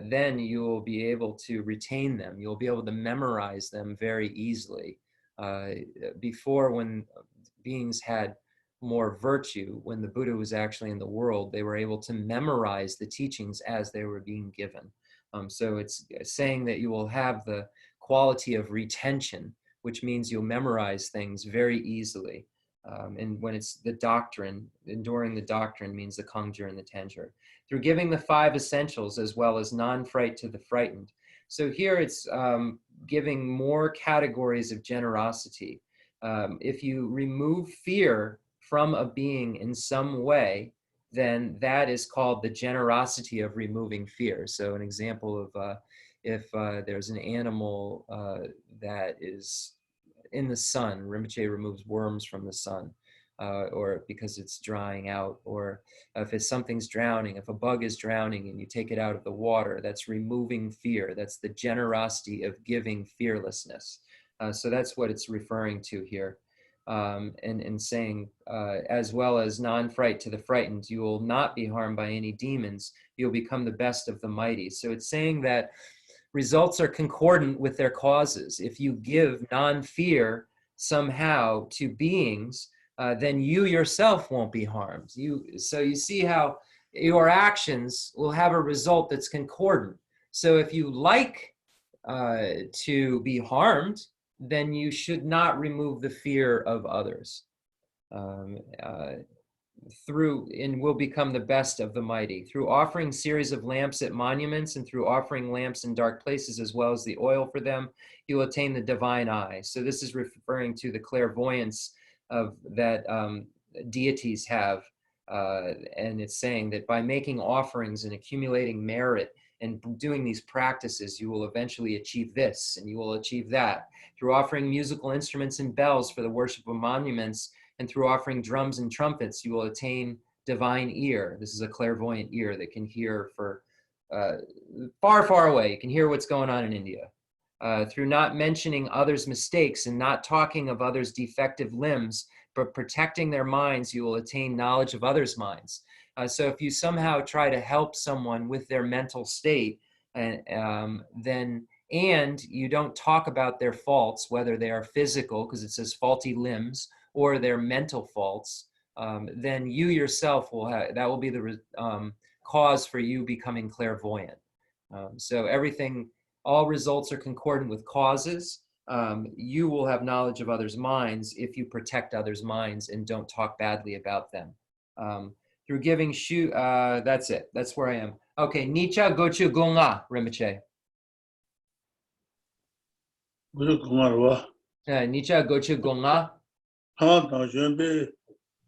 then you will be able to retain them. You'll be able to memorize them very easily. Before, when beings had more virtue, when the Buddha was actually in the world, they were able to memorize the teachings as they were being given. So it's saying that you will have the quality of retention, which means you'll memorize things very easily. And when it's the doctrine, enduring the doctrine means the Kangjur and the Tenjur. Through giving the 5 essentials as well as non-fright to the frightened. So here it's giving more categories of generosity. If you remove fear from a being in some way, then that is called the generosity of removing fear. So an example of if there's an animal that is in the sun, Rinpoche removes worms from the sun, or because it's drying out, or if something's drowning, if a bug is drowning and you take it out of the water, that's removing fear. That's the generosity of giving fearlessness. So that's what it's referring to here. And saying, as well as non-fright to the frightened, you will not be harmed by any demons. You'll become the best of the mighty. So it's saying that results are concordant with their causes. If you give non-fear somehow to beings, then you yourself won't be harmed. So you see how your actions will have a result that's concordant. So if you like to be harmed, then you should not remove the fear of others. And will become the best of the mighty. Through offering series of lamps at monuments and through offering lamps in dark places as well as the oil for them, you will attain the divine eye. So this is referring to the clairvoyance of that deities have. And it's saying that by making offerings and accumulating merit and doing these practices, you will eventually achieve this and you will achieve that. Through offering musical instruments and bells for the worship of monuments, and through offering drums and trumpets, you will attain divine ear. This is a clairvoyant ear that can hear for far, far away. You can hear what's going on in India. Through not mentioning others' mistakes and not talking of others' defective limbs, but protecting their minds, you will attain knowledge of others' minds. So if you somehow try to help someone with their mental state, then you don't talk about their faults, whether they are physical, because it says faulty limbs, or their mental faults, then you yourself will have, that will be the cause for you becoming clairvoyant. So all results are concordant with causes. You will have knowledge of others' minds if you protect others' minds and don't talk badly about them. Through giving that's it. That's where I am. Okay, Nicha Gochu Gonga, Rinpoche. Guru Kumarwa. Nicha Gochu Gonga. Han Tang Jumbe,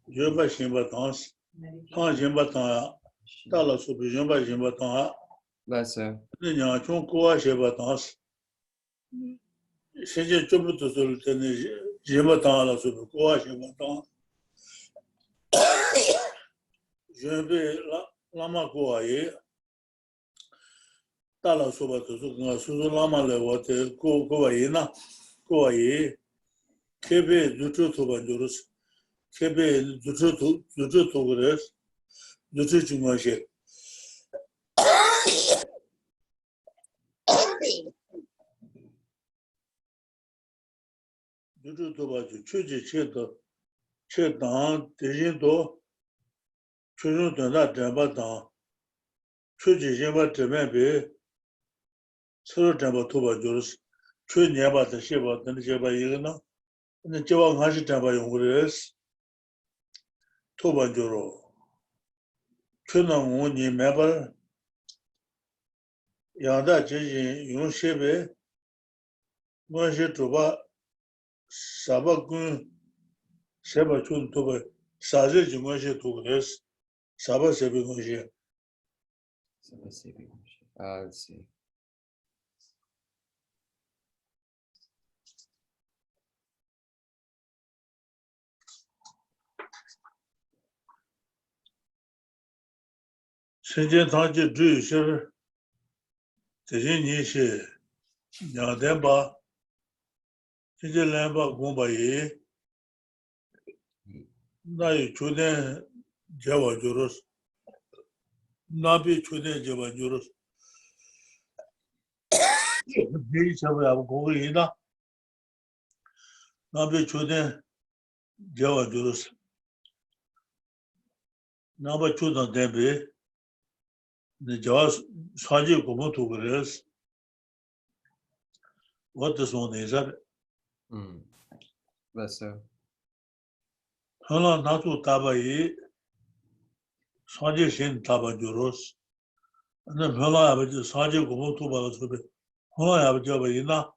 Jumba Shimba Tans, Han Jimba Tang, Tala Subi Jumba Jimba Tang, Lessen. Ninya Chung Kua Sheba Tans, Shenje Chubu to Sultan Jimba Tang La Subi Kua Sheba Tang, Jumbe Lama Kua Ye, Tala Suba to Suzu Lama Levote Kua Yena, Kua Ye. Kebe Dutu Tobanjurus, Kebe Dutu Togres, Dutu Chumashe. Dutu Tobaju, Chuji Cheto, Chetan, Tejindo, 최종 된다 대바당 최지신바 대면비 서로 대바 도바 조르스 최년바다 시바던 제바 이거나 근데 저와 같이 대바 용거레스 도바 조로 최는 원이 매발 양다 제진 용셰베 뭐시 도바 사바군 세바 촌 도바 사제 중앙시 도그레스 사바 세비 공시 Let's see. sentient tantric 주의실 대신이시 양대바 Geshe Lharampa 공부에 나의 초대 제와 주로스 나비 초대 제와 주로스 이 잡아야 고기이다 나비 초대 제와 주로스 나바 초대 대비 네 저와 사지 고모토 그래서 what does one is that Let's so. 하나 나도 다바이 사지 신 다바 주로스 근데 별로 아버지 사지 고모토 받아서 하나 아버지 바이나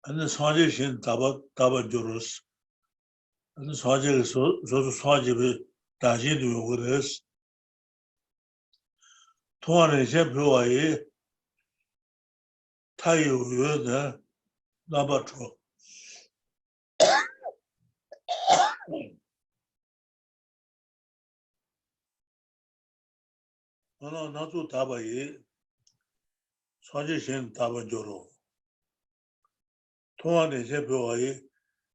근데 사지 신 다바 주로스 근데 사지에서 저도 사지를 다시 두고 그래서 통화를 제표와의 타이어의 나바초 하나 나도 다바이 사지신 다반조로 통화를 제표와의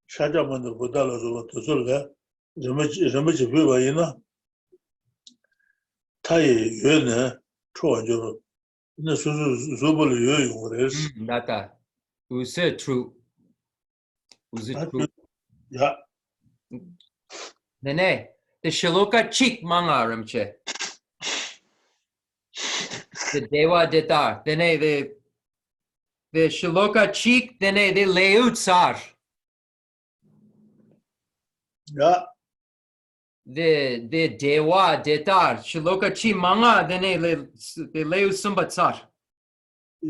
샤자만도 보달라서 도설래 점지 표와이나 타이어의 초원조로 근데 소소를 요용을 했어. Nata. Who's it true? Who's it true? 야, Nene. The Shaloka Chik Manga Rimche. The Dewa Detar. Nene, the Shaloka Chik, Nene, the Leut Sar. 야, The Dewa Detar. Shaloka Chik Manga, Nene, the Leut Sumbat Sar.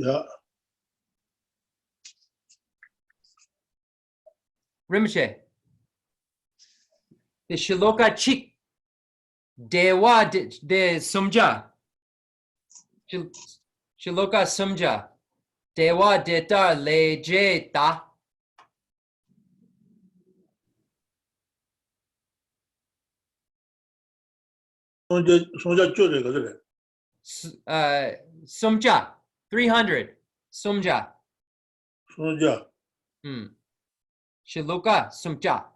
야, Rimche. The Shaloka Chik Dewa de Sumja. Shaloka Sumja. Dewa Deta Leje Ta. 손자 쪼래 그래. Sumja. 300. Sumja. 손자, Shaloka Sumja.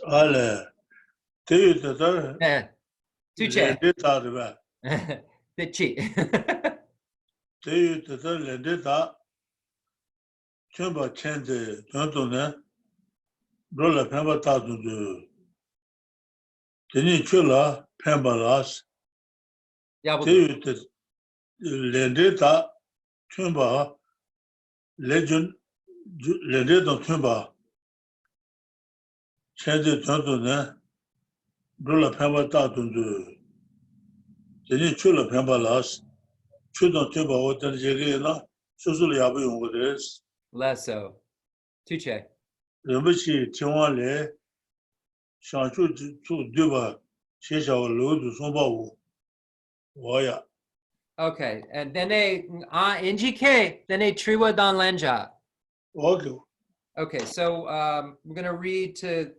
알레. 대유대들 Tuche. 렌데타르바. The chi. 대유대들 렌데타. 쳔바 쳔데 전도네. 롤라 펜바 타도도. 데니 쳔라 펜바라스. 대유대 렌데타 쳔바 레전 렌데도 쳔바. 쳔데 전도네. 롤라 펜바 타도도. 데니 쳔라 펜바라스. 쳔도 쳔바 어떤 제게나 소소를 야부 용거です. Lesso. Tuche. rinpoche tingwale shanshu tu deba sheshawa lodu somba wu waya. Okay. And then they NGK, then they Triwa Don Lenja. Okay. Okay, so we're going to read to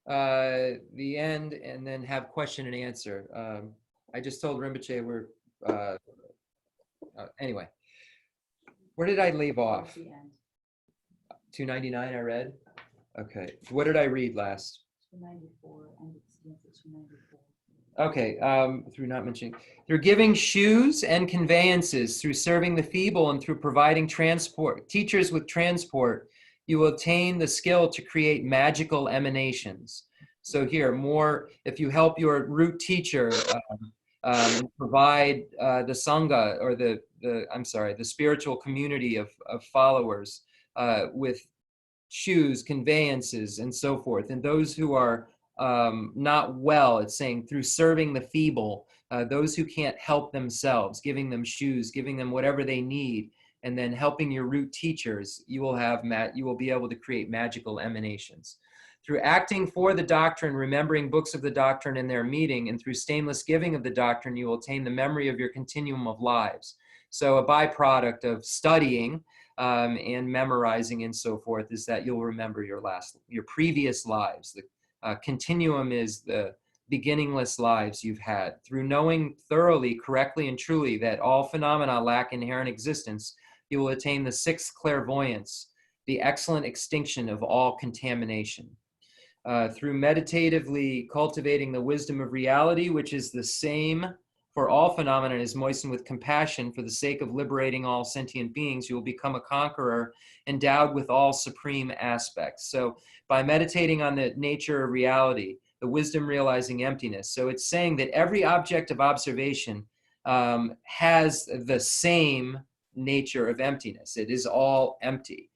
the end and then have question and answer. I just told Rinpoche we're, anyway. Where did I leave off? 299 I read? Okay, what did I read last? 294, and it stands at 294. Okay, through not mentioning. Through giving shoes and conveyances, through serving the feeble and through providing transport, teachers with transport, you will attain the skill to create magical emanations. So here, more, if you help your root teacher and provide the Sangha, or the spiritual community of followers with shoes, conveyances, and so forth. And those who are not well, it's saying through serving the feeble, those who can't help themselves, giving them shoes, giving them whatever they need, and then helping your root teachers, you will be able to create magical emanations. Through acting for the doctrine, remembering books of the doctrine in their meeting, and through stainless giving of the doctrine, you will attain the memory of your continuum of lives. So a byproduct of studying and memorizing and so forth is that you'll remember your previous lives. The continuum is the beginningless lives you've had. Through knowing thoroughly, correctly, and truly that all phenomena lack inherent existence, you will attain the sixth clairvoyance, the excellent extinction of all contamination. Through meditatively cultivating the wisdom of reality, which is the same for all phenomena and is moistened with compassion for the sake of liberating all sentient beings, you will become a conqueror endowed with all supreme aspects. So by meditating on the nature of reality, the wisdom realizing emptiness. So it's saying that every object of observation has the same nature of emptiness. It is all empty.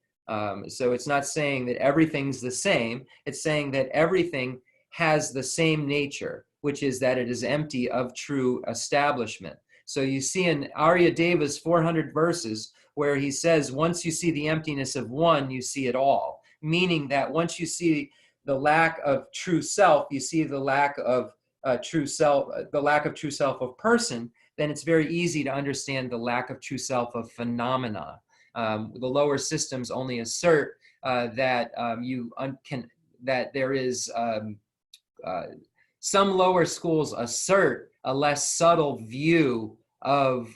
So it's not saying that everything's the same. It's saying that everything has the same nature, which is that it is empty of true establishment. So you see in Aryadeva's 400 verses where he says, once you see the emptiness of one, you see it all. Meaning that once you see the lack of true self, you see the lack of true self of person, then it's very easy to understand the lack of true self of phenomena. The lower systems only assert that that there is some lower schools assert a less subtle view of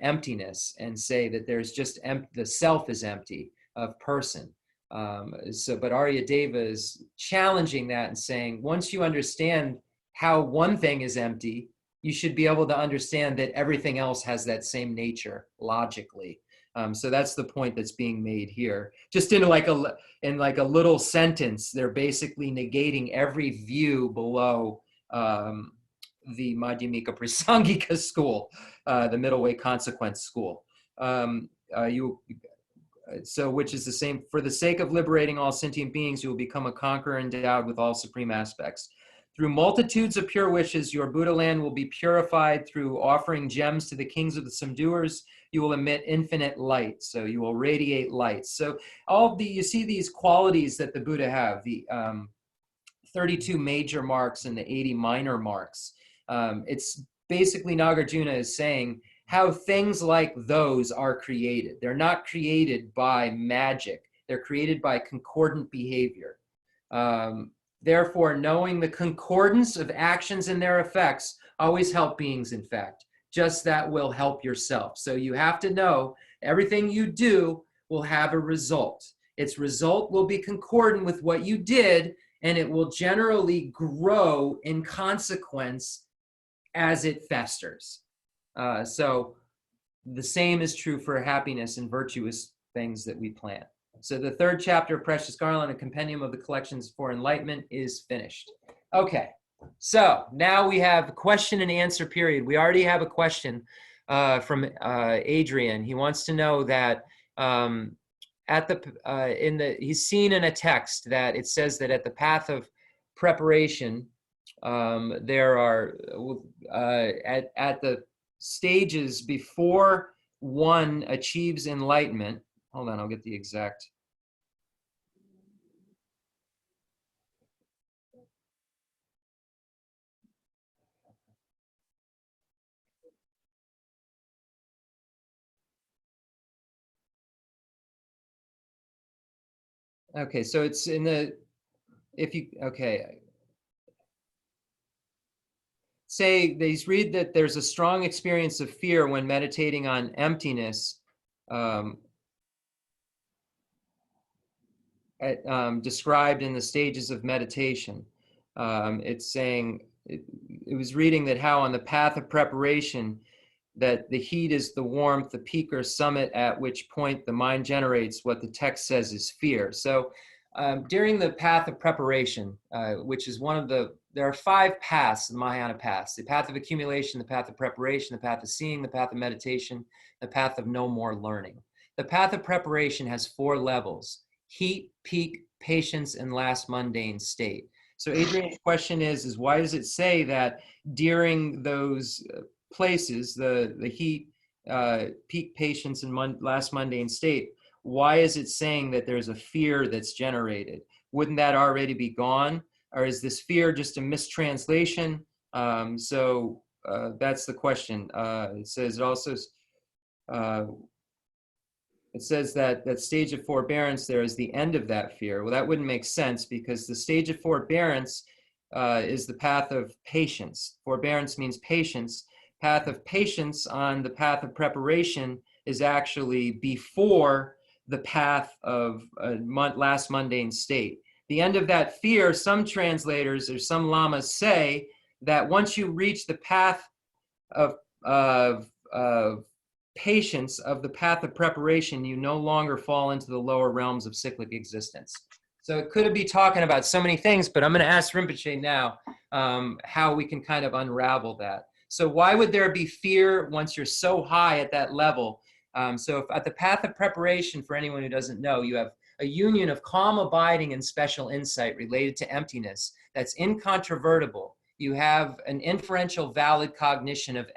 emptiness and say that there's just the self is empty of person. But Aryadeva is challenging that and saying, once you understand how one thing is empty, you should be able to understand that everything else has that same nature logically. So that's the point that's being made here. Just in like a little sentence, they're basically negating every view below the Madhyamika Prasangika school, the middle way consequence school. So which is the same, for the sake of liberating all sentient beings, you will become a conqueror endowed with all supreme aspects. Through multitudes of pure wishes, your Buddha land will be purified. Through offering gems to the kings of the subduers, you will emit infinite light. So you will radiate light. So you see these qualities that the Buddha have, the 32 major marks and the 80 minor marks. It's basically Nagarjuna is saying how things like those are created. They're not created by magic. They're created by concordant behavior. Therefore, knowing the concordance of actions and their effects always help beings, in fact. Just that will help yourself. So you have to know everything you do will have a result. Its result will be concordant with what you did, and it will generally grow in consequence as it festers. So the same is true for happiness and virtuous things that we plant. So the third chapter of Precious Garland, a compendium of the collections for enlightenment, is finished. Okay, so now we have question and answer period. We already have a question from Adrian. He wants to know that he's seen in a text that it says that at the path of preparation, there are at the stages before one achieves enlightenment. Hold on, I'll get the exact. Okay, so it's in the, say they read that there's a strong experience of fear when meditating on emptiness, described in the stages of meditation. It's saying, it was reading that how on the path of preparation, that the heat is the warmth, the peak or summit at which point the mind generates what the text says is fear. So during the path of preparation, which is there are 5 paths, the Mahayana paths: the path of accumulation, the path of preparation, the path of seeing, the path of meditation, the path of no more learning. The path of preparation has 4 levels: heat, peak, patience, and last mundane state. So Adrian's question is why does it say that during those places, the heat, peak, patience, and last mundane state, why is it saying that there's a fear that's generated? Wouldn't that already be gone? Or is this fear just a mistranslation? That's the question. It says it says that stage of forbearance there is the end of that fear. Well, that wouldn't make sense, because the stage of forbearance is the path of patience. Forbearance means patience. Path of patience on the path of preparation is actually before the path of last mundane state. The end of that fear, some translators or some lamas say that once you reach the path of patience, of the path of preparation, you no longer fall into the lower realms of cyclic existence. So it could be talking about so many things, but I'm going to ask Rinpoche now how we can kind of unravel that. So why would there be fear once you're so high at that level? So if at the path of preparation, for anyone who doesn't know, you have a union of calm abiding and special insight related to emptiness that's incontrovertible. You have an inferential valid cognition of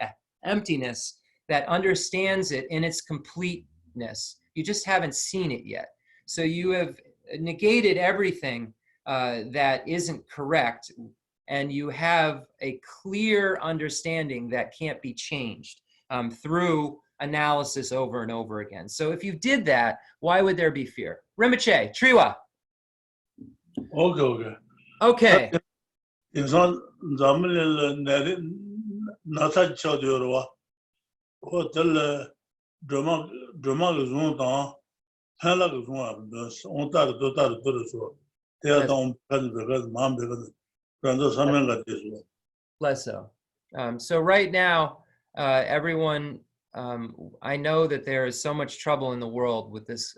emptiness that understands it in its completeness. You just haven't seen it yet. So you have negated everything that isn't correct, and you have a clear understanding that can't be changed through analysis over and over again. So if you did that, why would there be fear? Rinpoche, Triwa. Okay. 인san zamil nasa chadiyorwa hotel drama zone ta hala zone ontar dotar so te adam pad mam be rando samen la deso. Less so. So right now, everyone, I know that there is so much trouble in the world with this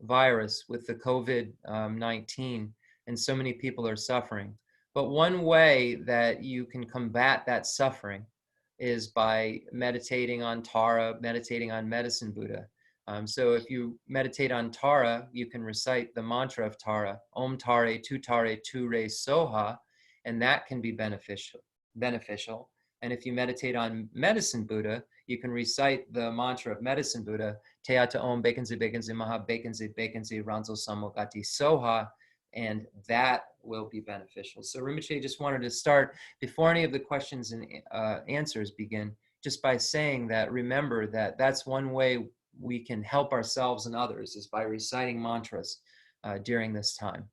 virus, with the COVID-19, and so many people are suffering. But one way that you can combat that suffering is by meditating on Tara, meditating on Medicine Buddha. So if you meditate on Tara, you can recite the mantra of Tara, Om Tare, Tu Re Soha, and that can be beneficial. And if you meditate on Medicine Buddha, you can recite the mantra of Medicine Buddha, Teata Om Bekenzi Maha Bekenzi Ranzo Samogati Soha, and that will be beneficial. So Rinpoche just wanted to start, before any of the questions and answers begin, just by saying that, remember that that's one way we can help ourselves and others, is by reciting mantras during this time.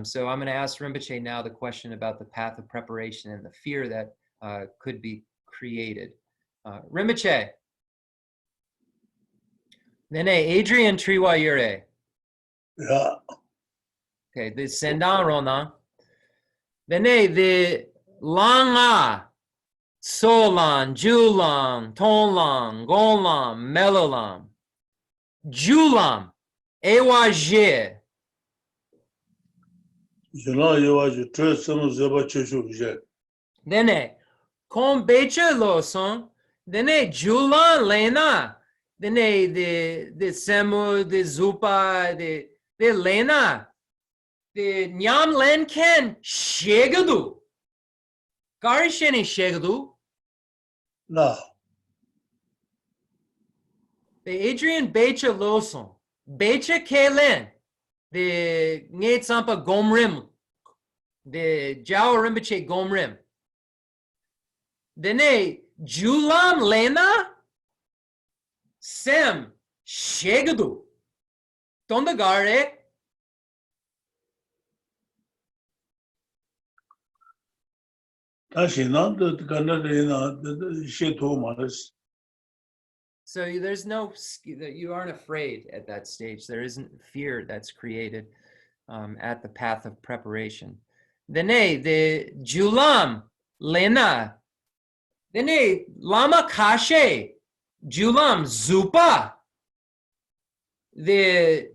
So I'm going to ask Rinpoche now the question about the path of preparation and the fear that could be created. Rinpoche. Nene, Adrian Triwa Yure. Yeah. Okay, the Sendan Rona. Nene, the Langa, Solan, Julam, Tonlam, Golam, Melalam, Julam, Ewaje. Jula Ewaje, Tresam Zeba Chushu. Nene, Kom Beche Loson, Nene, Julan Lena, Nene, the Semu, the Zupa, the Lena. The Nyam Len Ken Shegadu. Garisheni Shegadu. No. The Adrian Becha Loson. Becha Kelen. The Ngetsampa Gomrim. The Jao Rinpoche Gomrim. Dene Julam Lena. Sem Shegadu. Tondagare. So there's no, you aren't afraid at that stage. There isn't fear that's created at the path of preparation. Dene, the Julam, Lena, Dene, Lama Kashe, Julam Zupa. The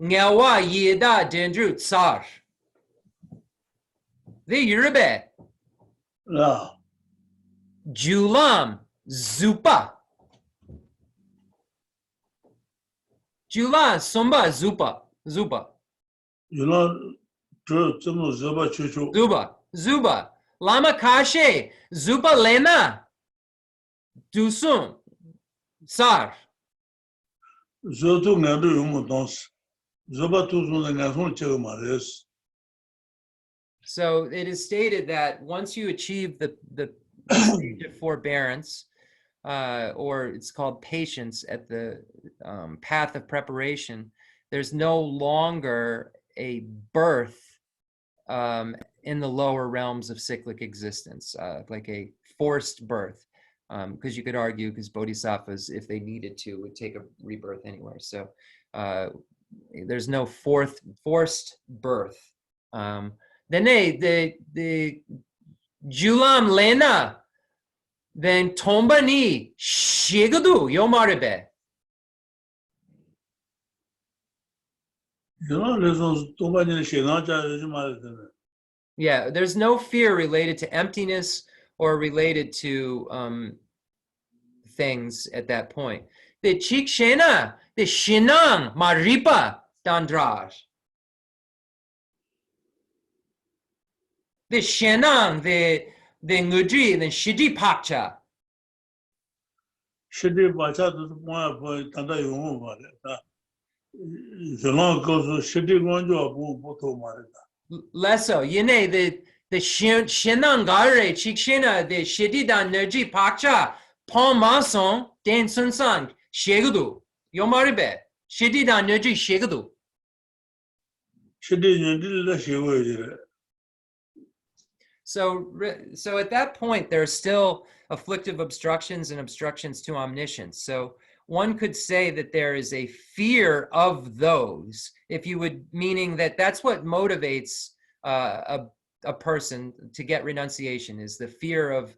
Ngawa Yeda Dendru Tsar. The Yurbe. La. Julam Zupa. Jula Sumba Zupa. Zuba. You know, Timo Zaba Chuchu. Zuba. Zuba. Lama Kashe. Zuba Lena. Dusum. Sar. Zoto Nadu Yumutons. Zoba Tuzun and Nason Chegamares. So it is stated that once you achieve the stage of forbearance, or it's called patience at the path of preparation, there's no longer a birth in the lower realms of cyclic existence, like a forced birth. Because you could argue, because bodhisattvas, if they needed to, would take a rebirth anywhere. So there's no forced birth. Then the Julam Lena, then Tomba ni Shigadu Yomarebe. You know, lessons Tomani Shinaja. Yeah, there's no fear related to emptiness or related to things at that point. The Chikshena, the Shinang Maripa Dandraj. The Shenang, the Ngudri, the Shidi Pakcha. Shidi Bacha to the point of Tanda Yumu. The long goes Shidi Gonjo Boto Marita. Lesso, Yene, the Shenang Gare, Chikshena, the Shidi Dan Nerji Pakcha, Pon Mason, Den Sun Sang, Shegudu, Yomaribe, Shidi Dan Nerji Shegudu. Shidi Yandil Shivu. So at that point, there are still afflictive obstructions and obstructions to omniscience. So one could say that there is a fear of those, if you would, meaning that that's what motivates a person to get renunciation, is the fear of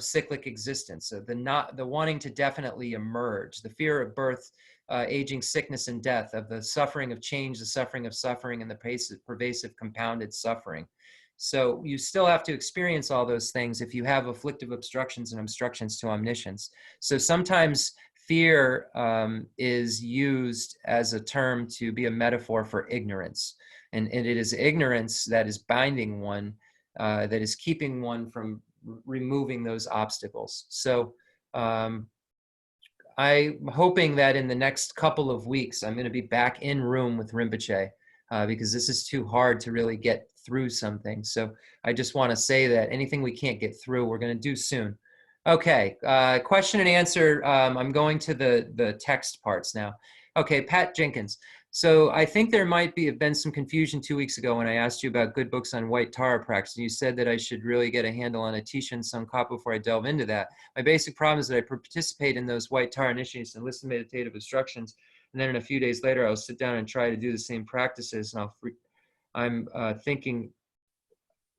cyclic existence, so the wanting to definitely emerge, the fear of birth, aging, sickness, and death, of the suffering of change, the suffering of suffering, and the pervasive compounded suffering. So you still have to experience all those things if you have afflictive obstructions and obstructions to omniscience. So sometimes fear is used as a term to be a metaphor for ignorance. And it is ignorance that is binding one, that is keeping one from removing those obstacles. So I'm hoping that in the next couple of weeks, I'm going to be back in room with Rinpoche, because this is too hard to really get through something. So I just want to say that anything we can't get through, we're going to do soon. Okay, question and answer. I'm going to the text parts now. Okay, Pat Jenkins. So I think there might have been some confusion 2 weeks ago when I asked you about good books on White Tara practice. And you said that I should really get a handle on Atisha and Tsongkhapa before I delve into that. My basic problem is that I participate in those White Tara initiations and listen to meditative instructions, and then in a few days later, I'll sit down and try to do the same practices, and I'm thinking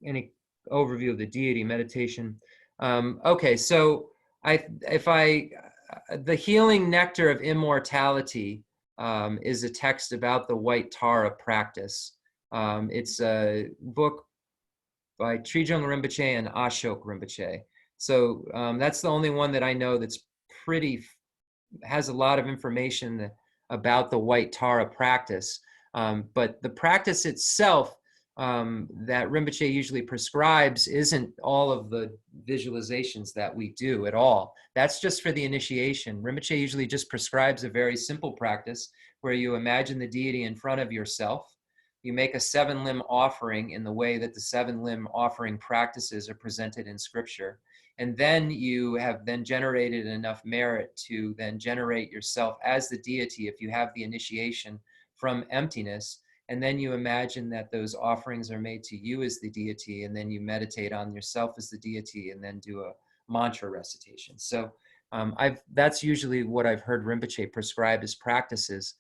any overview of the deity meditation. Okay, so the Healing Nectar of Immortality is a text about the White Tara practice. It's a book by Trijung Rinpoche and Ashok Rinpoche. So that's the only one that I know that's has a lot of information about the White Tara practice. But the practice itself that Rinpoche usually prescribes isn't all of the visualizations that we do at all. That's just for the initiation. Rinpoche usually just prescribes a very simple practice where you imagine the deity in front of yourself. You make a 7-limb offering in the way that the 7-limb offering practices are presented in scripture. And then you have then generated enough merit to then generate yourself as the deity if you have the initiation from emptiness. And then you imagine that those offerings are made to you as the deity, and then you meditate on yourself as the deity, and then do a mantra recitation. So that's usually what I've heard Rinpoche prescribe as practices,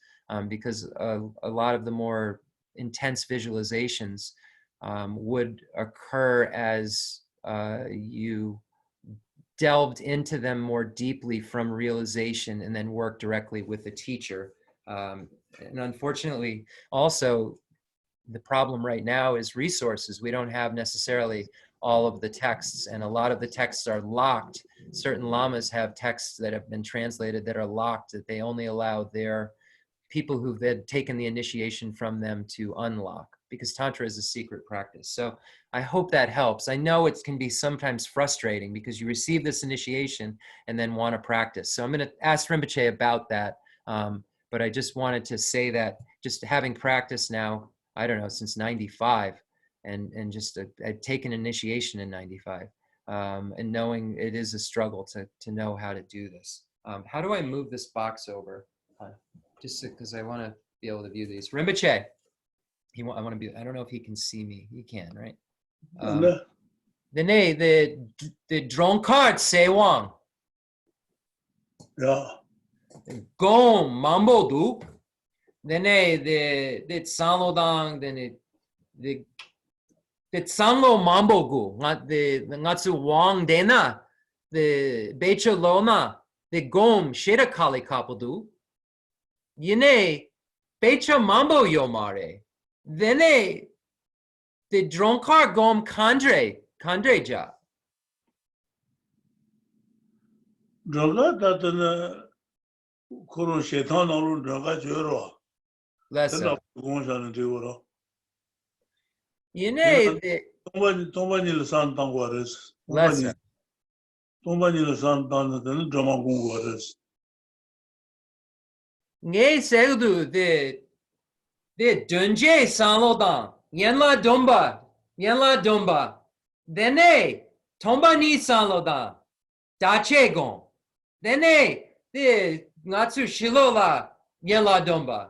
because a lot of the more intense visualizations would occur as you delved into them more deeply from realization and then worked directly with the teacher. And unfortunately, also, the problem right now is resources. We don't have necessarily all of the texts, and a lot of the texts are locked. Certain lamas have texts that have been translated that are locked, that they only allow their people who've taken the initiation from them to unlock, because Tantra is a secret practice. So I hope that helps. I know it can be sometimes frustrating because you receive this initiation and then want to practice. So I'm going to ask Rinpoche about that. But I just wanted to say that just having practiced now, I don't know, since 95, and just I'd taken initiation in 95, and knowing it is a struggle to know how to do this. How do I move this box over? Just because I want to be able to view these. Rinpoche, I want to be, I don't know if he can see me. He can, right? The drone card, say Wang. Yeah. Gom, mambo du. The Sanlodang, the Sanlo mambo gu, not the Natsu Wang Dena, the Becha Loma, the Gom, Sheda Kali Kapodu. Yene, Becha Mambo Yomare. Then the Dronkar Gom Kandre Ja. Droga tatana Kurun Shetan Alun Droga Juro. Lessen. Gonshan Juro. Yene, the Tombani San Tangwaris. Lessen. Tombani San Tan, the Dramagunguaris. Ngay Segudu, the Dunje Sanlodan, Yenla Dumba. Then Tomba ni Sanlodan, Dache Gon. Then the Natsu Shilola, Yenla Dumba.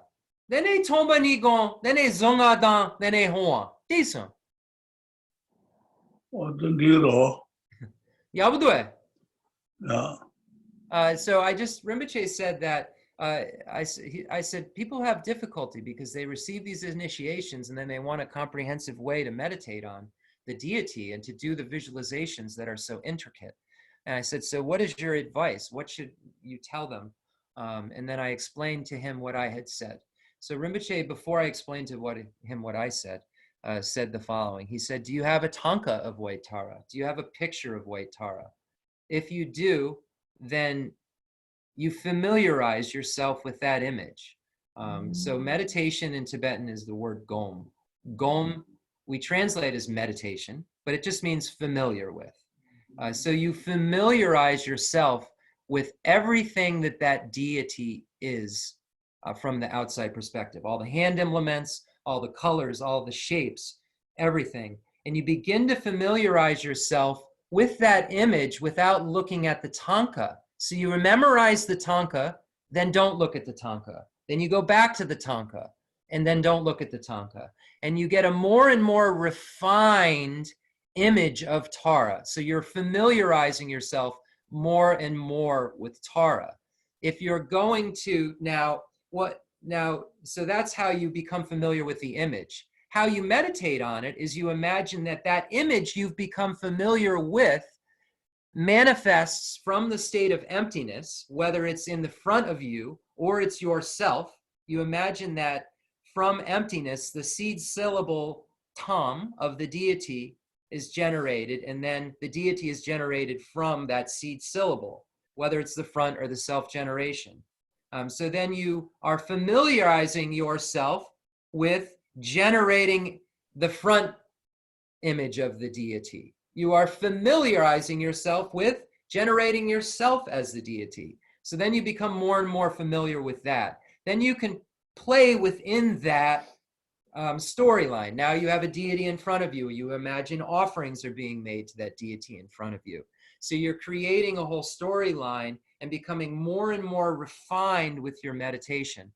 Then Tomba ni Gon, then Zongadan, then Hoa. Decent. What the Giro? Yabudue. Yeah. So Rinpoche said that I said people have difficulty because they receive these initiations and then they want a comprehensive way to meditate on the deity and to do the visualizations that are so intricate. And I said, so what is your advice? What should you tell them? And then I explained to him what I had said. So Rinpoche, before I explained to him what I said the following. He said, do you have a tanka of White Tara? Do you have a picture of White Tara? If you do, then you familiarize yourself with that image. So meditation in Tibetan is the word gom. Gom, we translate as meditation, but it just means familiar with. So you familiarize yourself with everything that deity is from the outside perspective. All the hand implements, all the colors, all the shapes, everything. And you begin to familiarize yourself with that image without looking at the tanka. So you memorize the tanka, then don't look at the tanka. Then you go back to the tanka, and then don't look at the tanka. And you get a more and more refined image of Tara. So you're familiarizing yourself more and more with Tara. If you're going to so that's how you become familiar with the image. How you meditate on it is you imagine that image you've become familiar with manifests from the state of emptiness, whether it's in the front of you or it's yourself. You imagine that from emptiness, the seed syllable tam of the deity is generated, and then the deity is generated from that seed syllable, whether it's the front or the self-generation. So then you are familiarizing yourself with generating the front image of the deity. You are familiarizing yourself with generating yourself as the deity. So then you become more and more familiar with that. Then you can play within that storyline. Now you have a deity in front of you. You imagine offerings are being made to that deity in front of you. So you're creating a whole storyline and becoming more and more refined with your meditation.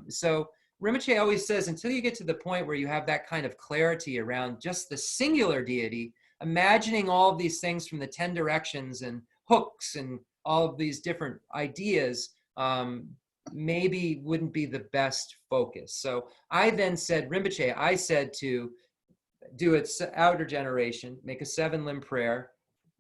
So Rinpoche always says, until you get to the point where you have that kind of clarity around just the singular deity, imagining all of these things from the 10 directions and hooks and all of these different ideas maybe wouldn't be the best focus. So I then said, Rinpoche, I said to do its outer generation, make a 7-limb prayer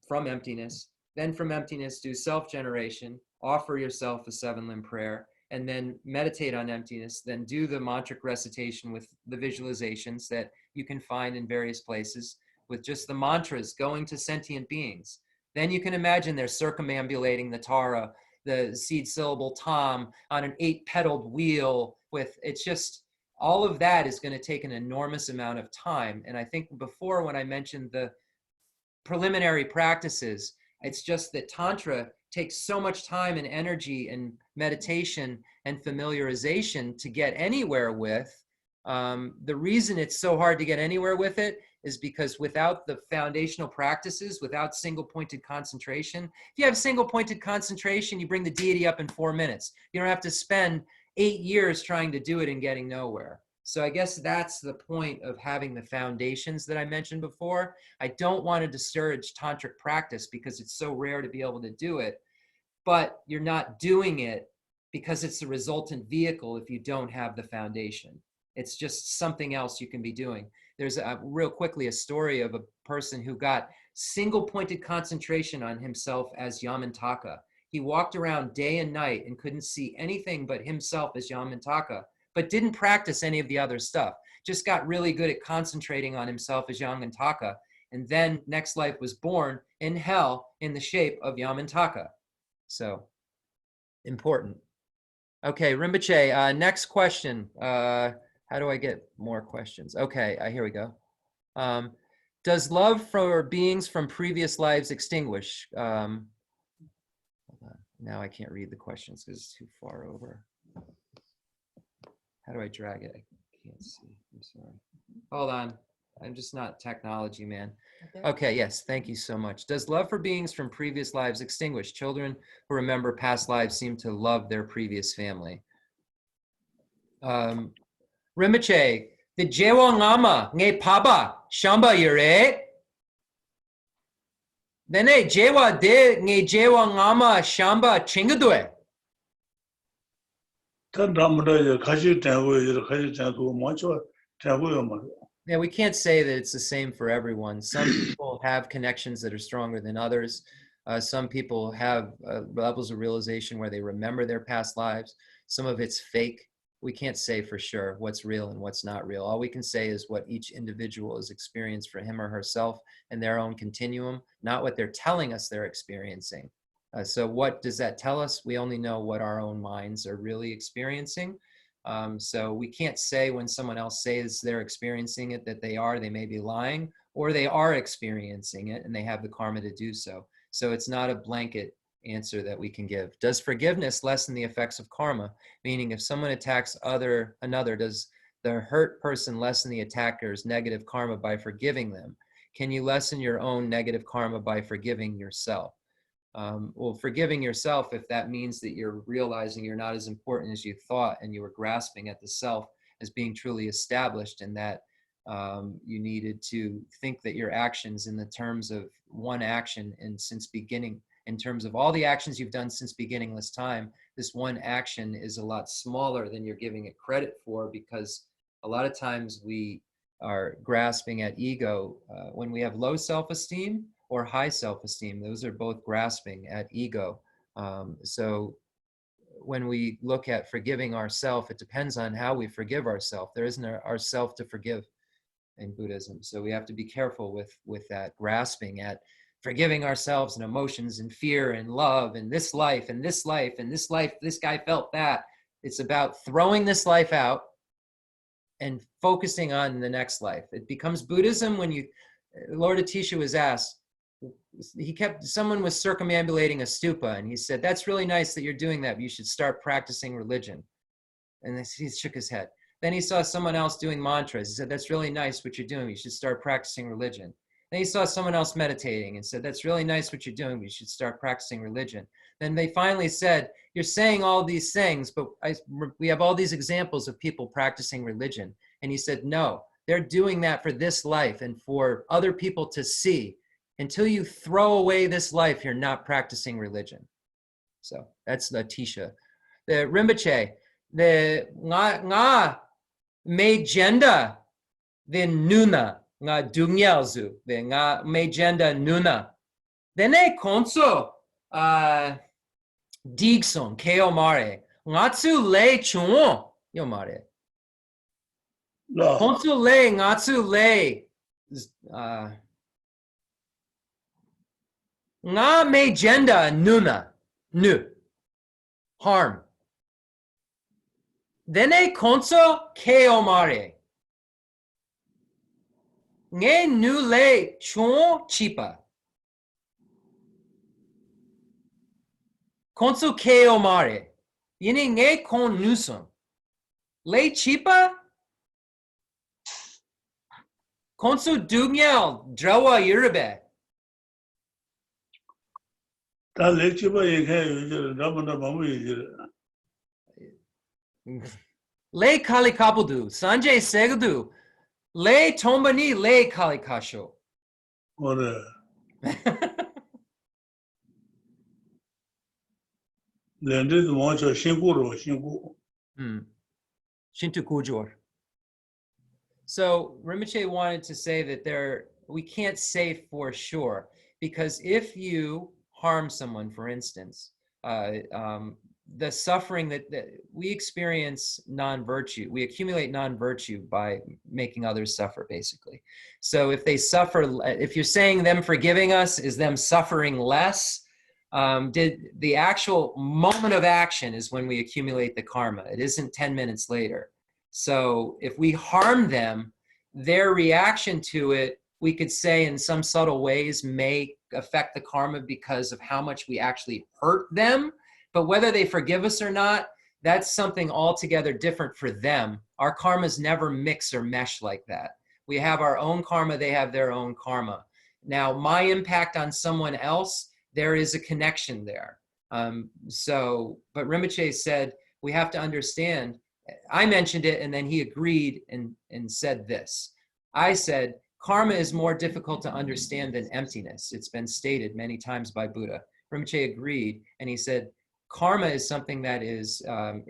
from emptiness, Then from emptiness, do self-generation, offer yourself a 7-limb prayer, and then meditate on emptiness, then do the mantric recitation with the visualizations that you can find in various places, with just the mantras going to sentient beings. Then you can imagine they're circumambulating the Tara, the seed syllable Tom, on an 8-pedaled wheel with, it's just, all of that is going to take an enormous amount of time. And I think before, when I mentioned the preliminary practices, it's just that Tantra takes so much time and energy and meditation and familiarization to get anywhere with. The reason it's so hard to get anywhere with it is because without the foundational practices, without single-pointed concentration, if you have single-pointed concentration, you bring the deity up in 4 minutes. You don't have to spend 8 years trying to do it and getting nowhere. So I guess that's the point of having the foundations that I mentioned before. I don't want to discourage tantric practice because it's so rare to be able to do it, but you're not doing it because it's the resultant vehicle if you don't have the foundation. It's just something else you can be doing. There's real quickly a story of a person who got single-pointed concentration on himself as Yamantaka. He walked around day and night and couldn't see anything but himself as Yamantaka, but didn't practice any of the other stuff. Just got really good at concentrating on himself as Yamantaka. And then next life was born in hell in the shape of Yamantaka. So important. Okay, Rinpoche, next question. How do I get more questions? Okay, here we go. Does love for beings from previous lives extinguish? Hold on. Now I can't read the questions because it's too far over. How do I drag it? I can't see. I'm sorry. Hold on. I'm just not technology, man. Okay, yes, thank you so much. Does love for beings from previous lives extinguish? Children who remember past lives seem to love their previous family. Rinpoche, the Jewa Ngama nge Paba Shamba Yure. Dene Jewa de nge Jewa Ngama Shamba Chingadue. Yeah, we can't say that it's the same for everyone. Some people have connections that are stronger than others. Some people have levels of realization where they remember their past lives. Some of it's fake. We can't say for sure what's real and what's not real. All we can say is what each individual has experienced for him or herself in their own continuum, not what they're telling us they're experiencing. So what does that tell us? We only know what our own minds are really experiencing. So we can't say when someone else says they're experiencing it that they may be lying, or they are experiencing it and they have the karma to do so. So it's not a blanket answer that we can give. Does forgiveness lessen the effects of karma? Meaning if someone attacks another, does the hurt person lessen the attacker's negative karma by forgiving them? Can you lessen your own negative karma by forgiving yourself? Well, forgiving yourself, if that means that you're realizing you're not as important as you thought and you were grasping at the self as being truly established, and that you needed to think that your actions in the terms of one action and since beginning, in terms of all the actions you've done since beginningless time, this one action is a lot smaller than you're giving it credit for, because a lot of times we are grasping at ego when we have low self-esteem or high self-esteem. Those are both grasping at ego. So when we look at forgiving ourselves, it depends on how we forgive ourselves. There isn't ourself to forgive in Buddhism. So we have to be careful with that grasping at forgiving ourselves and emotions and fear and love and this life and this life and this life, this guy felt that. It's about throwing this life out and focusing on the next life. It becomes Buddhism when Lord Atisha was asked, someone was circumambulating a stupa, and he said, that's really nice that you're doing that, but you should start practicing religion. And he shook his head. Then he saw someone else doing mantras. He said, that's really nice what you're doing, you should start practicing religion. Then he saw someone else meditating and said, that's really nice what you're doing, but you should start practicing religion. Then they finally said, you're saying all these things, but we have all these examples of people practicing religion. And he said, no, they're doing that for this life and for other people to see. Until you throw away this life, you're not practicing religion. So that's the Atisha. The Rinpoche, the nga me genda the nuna nga dungyalzu, the nga me genda nuna. Dene konso digson keo mare. Ngatsu le chuo yo mare. La. Konso le ngatsu le nga me genda nuna nu harm. Dene konso keo mare. Nge nu le chuo chipa. Konso keo mare. Yini nge kon nuson. Le chipa. Konso dumyal drawa yurbe. Ta lecture ba yekhe ramana mamu yire. Le kali kapudu. Sanjay segdu. Le tombani le kali kasho. Ore. Lende the watch of Shinku. Shinto Kujor. So Rinpoche wanted to say that we can't say for sure, because if you harm someone, for instance, the suffering that we experience non-virtue, we accumulate non-virtue by making others suffer, basically. So if they suffer, if you're saying them forgiving us is them suffering less, the actual moment of action is when we accumulate the karma. It isn't 10 minutes later. So if we harm them, their reaction to it, we could say in some subtle ways, may affect the karma because of how much we actually hurt them. But whether they forgive us or not, that's something altogether different for them. Our karmas never mix or mesh like that. We have our own karma, they have their own karma. Now, my impact on someone else, there is a connection there. But Rinpoche said, we have to understand, I mentioned it and then he agreed and said this. I said, karma is more difficult to understand than emptiness. It's been stated many times by Buddha. Rinpoche agreed and he said, karma is something that is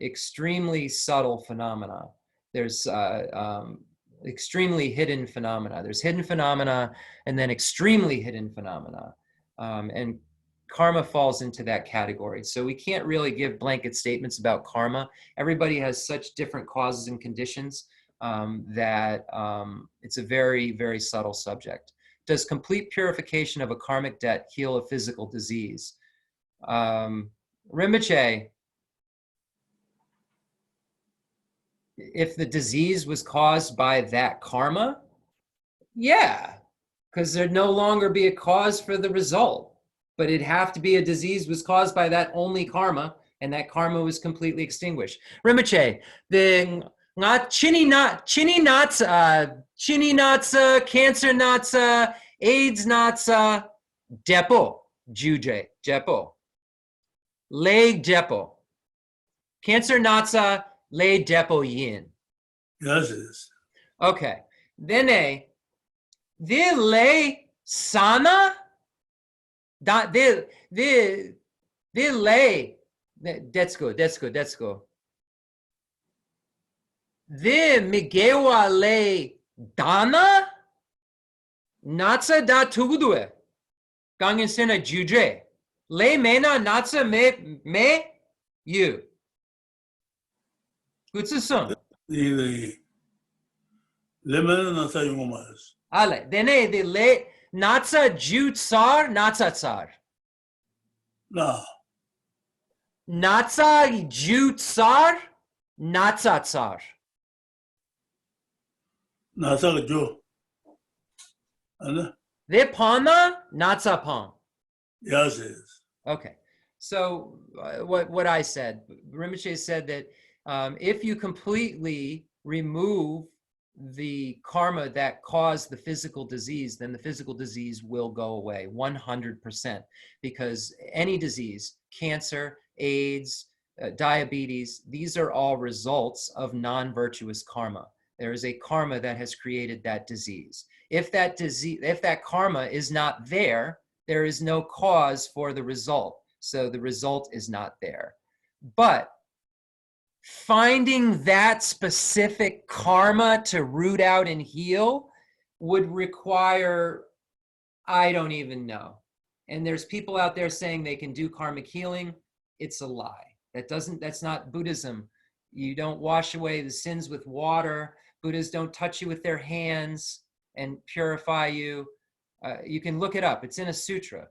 extremely subtle phenomena. There's extremely hidden phenomena. There's hidden phenomena and then extremely hidden phenomena. And karma falls into that category. So we can't really give blanket statements about karma. Everybody has such different causes and conditions that it's a very, very subtle subject. Does complete purification of a karmic debt heal a physical disease? Rinpoche, if the disease was caused by that karma, yeah, because there'd no longer be a cause for the result. But it'd have to be a disease was caused by that only karma, and that karma was completely extinguished. Rinpoche, the chini natsa, cancer natsa, AIDS natsa, depo, juje, depo, le depo, cancer natsa, le depo yin. Yes, yes. Okay, then the le sana. The lay, that's good. The migewa lay dana natsa da tugudue gangen sena juje lay mena natsa me you. Good son. The lemon nasa yumas. Ale dene the lay. Natsa ju tsar, natsa tsar. Na. Natsa ju tsar, natsa tsar. Nasa jo. Anna? The pana, natsa pan. Yes, yes. Okay. So what I said, Rinpoche said that if you completely remove the karma that caused the physical disease, then the physical disease will go away 100%, because any disease, cancer, AIDS, diabetes, these are all results of non-virtuous karma. There is a karma that has created that disease. If that karma is not there, there is no cause for the result. So the result is not there. But finding that specific karma to root out and heal would require, I don't even know. And there's people out there saying they can do karmic healing. It's a lie. That's not Buddhism. You don't wash away the sins with water. Buddhas don't touch you with their hands and purify you. You can look it up. It's in a sutra.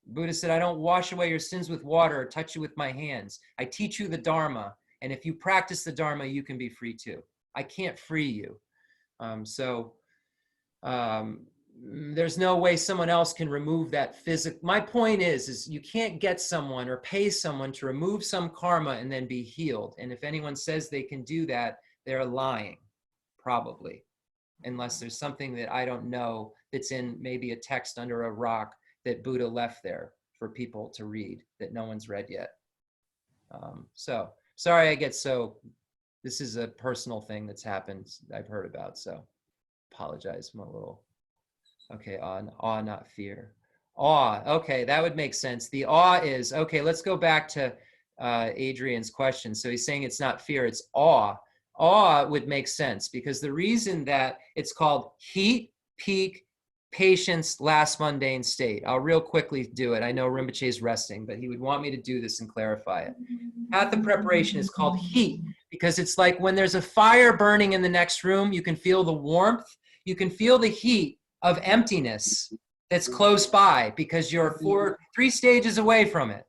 Buddha said, I don't wash away your sins with water or touch you with my hands. I teach you the Dharma. And if you practice the Dharma, you can be free too. I can't free you. There's no way someone else can remove that physical. My point is you can't get someone or pay someone to remove some karma and then be healed. And if anyone says they can do that, they're lying, probably, unless there's something that I don't know that's in maybe a text under a rock that Buddha left there for people to read that no one's read yet. So sorry I get so, this is a personal thing that's happened I've heard about, so apologize, I'm a little, okay, awe, not fear. Awe, okay, that would make sense. The awe is, okay, let's go back to Adrian's question. So he's saying it's not fear, it's awe. Awe would make sense because the reason that it's called heat, peak, patience, last mundane state. I'll real quickly do it. I know Rinpoche is resting, but he would want me to do this and clarify it. Path of preparation is called heat because it's like when there's a fire burning in the next room, you can feel the warmth, you can feel the heat of emptiness that's close by because you're 3 stages away from it.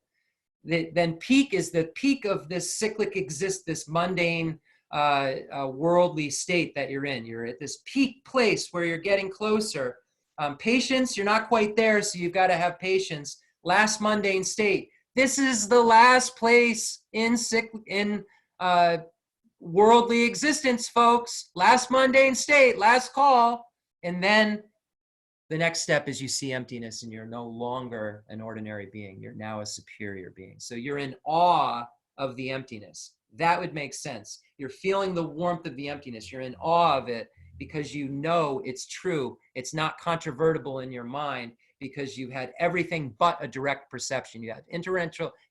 Then peak is the peak of this cyclic this mundane worldly state that you're in. You're at this peak place where you're getting closer. Patience, you're not quite there, so you've got to have patience. Last mundane state. This is the last place in worldly existence, folks. Last mundane state, last call. And then the next step is you see emptiness and you're no longer an ordinary being. You're now a superior being. So you're in awe of the emptiness. That would make sense. You're feeling the warmth of the emptiness. You're in awe of it because you know it's true. It's not controvertible in your mind because you had everything but a direct perception. You had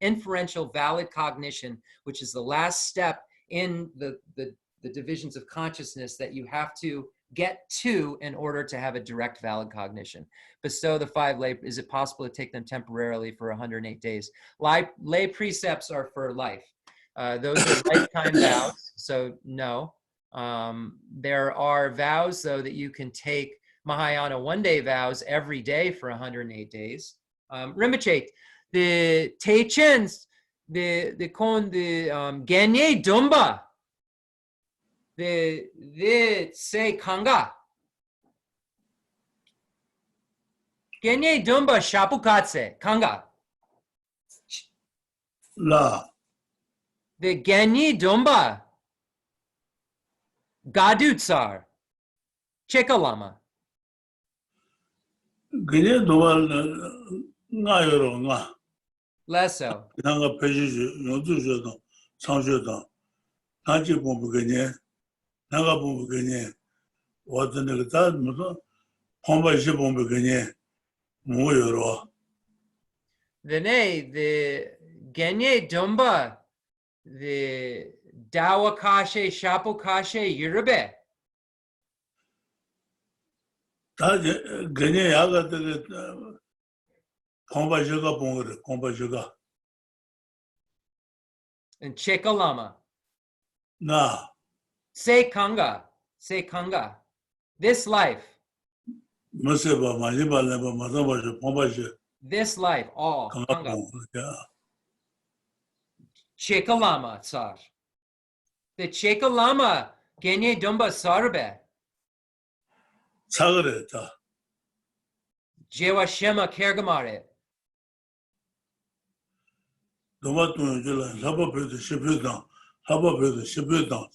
inferential valid cognition, which is the last step in the divisions of consciousness that you have to get to in order to have a direct valid cognition. Bestow the 5 lay. Is it possible to take them temporarily for 108 days? Lay precepts are for life. Those are lifetime vows, so no. There are vows, though, that you can take Mahayana one-day vows every day for 108 days. Rinpoche, the Teichens, the Genye Dumba, the Se Kanga. Genye Dumba Shapukatse, Kanga. La. The Genye Dumba Gadutsar, Chekalama. Gine domal nga yoro nga. Lesso. Nanga peji yonzu jodan, sanjodan. Tanji bombu gine, nanga bombu gine. Wadane gata mudo, pomba je bombu gine, mu yoro. The Genye Dumba, the Dawakashe Shapokashe Yurube. Ta gine yaga de pomba jega bongre, pomba jega. And Chekalama. Na. Se Kanga. This life. Maseba majiba leba mazaba je pomba je. This life, all. Kanga. Chekalama Tsar. The Chekalama Genye Dumba Sarbe. Sagre ta. Jewa Shema Kergamare. Doma tu jela laba pedo shipedan, laba pedo shipedan.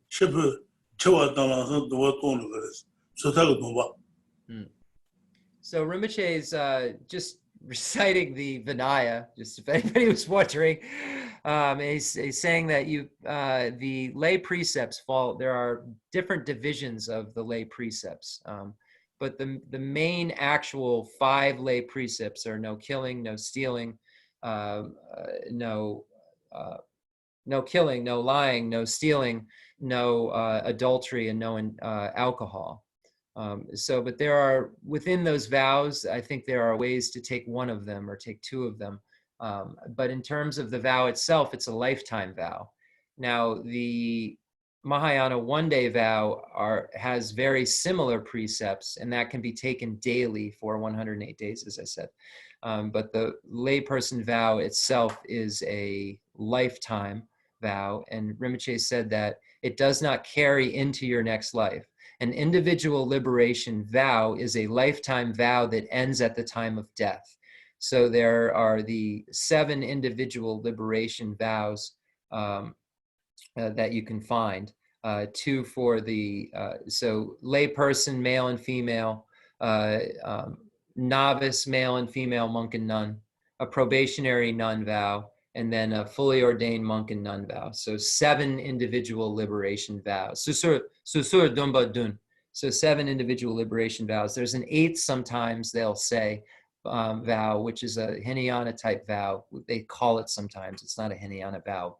Shipe chewa dan la san doma tonu gares. Sotaga doma. So Rinpoche is just reciting the Vinaya, just if anybody was wondering. He's saying that the lay precepts fall, there are different divisions of the lay precepts. But the main actual 5 lay precepts are no killing, no stealing, no killing, no lying, no stealing, no adultery, and no alcohol. But there are, within those vows, I think there are ways to take one of them or take two of them. But in terms of the vow itself, it's a lifetime vow. Now, the Mahayana one-day vow has very similar precepts, and that can be taken daily for 108 days, as I said. But the layperson vow itself is a lifetime vow, and Rinpoche said that it does not carry into your next life. An individual liberation vow is a lifetime vow that ends at the time of death. So there are the 7 individual liberation vows that you can find. 2 for the, so layperson, male and female, novice, male and female, monk and nun, a probationary nun vow, and then a fully ordained monk and nun vow. So 7 individual liberation vows. Susur Dumba Dun. So 7 individual liberation vows. There's an 8th sometimes they'll say vow, which is a Hinayana type vow. They call it sometimes. It's not a Hinayana vow.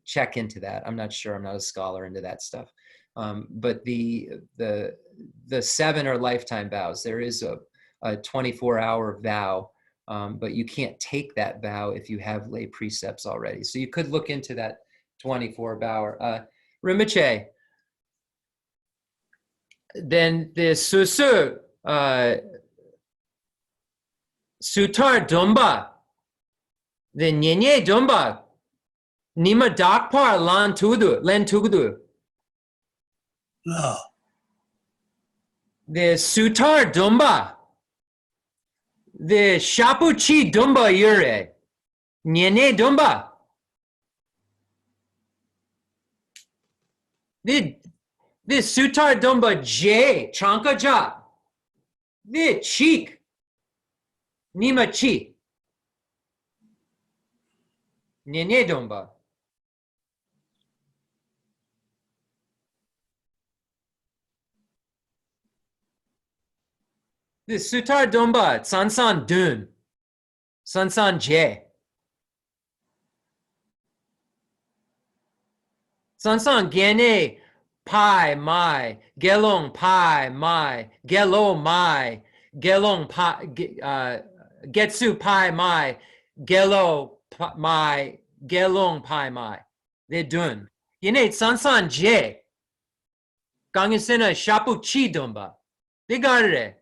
Check into that. I'm not sure. I'm not a scholar into that stuff. But the 7 are lifetime vows. There is a 24-hour vow, but you can't take that vow if you have lay precepts already. So you could look into that 24-hour. Rinpoche, then the Susur Sutar Dumba, the Nyenye Dumba, Nima Dakpar Len Tugudu. No. The Sutar Dumba, the Shapuchi Dumba Yure, Nyenye Dumba. The Sutar Dumba J, Chanka Ja, the Cheek, Nima Chi, Nyenye Dumba. The Sutar Dumba, Sansan Dun, Sansan J. Sansan Gene, Pai Mai, Gelong Pai Mai, Gelo Mai, Gelong Pai, Getsu Pai Mai, Gelo Mai, Gelong Pai Mai. They're done. Yene Sansan J. Gangesena Shapu Chi Dumba. They got it.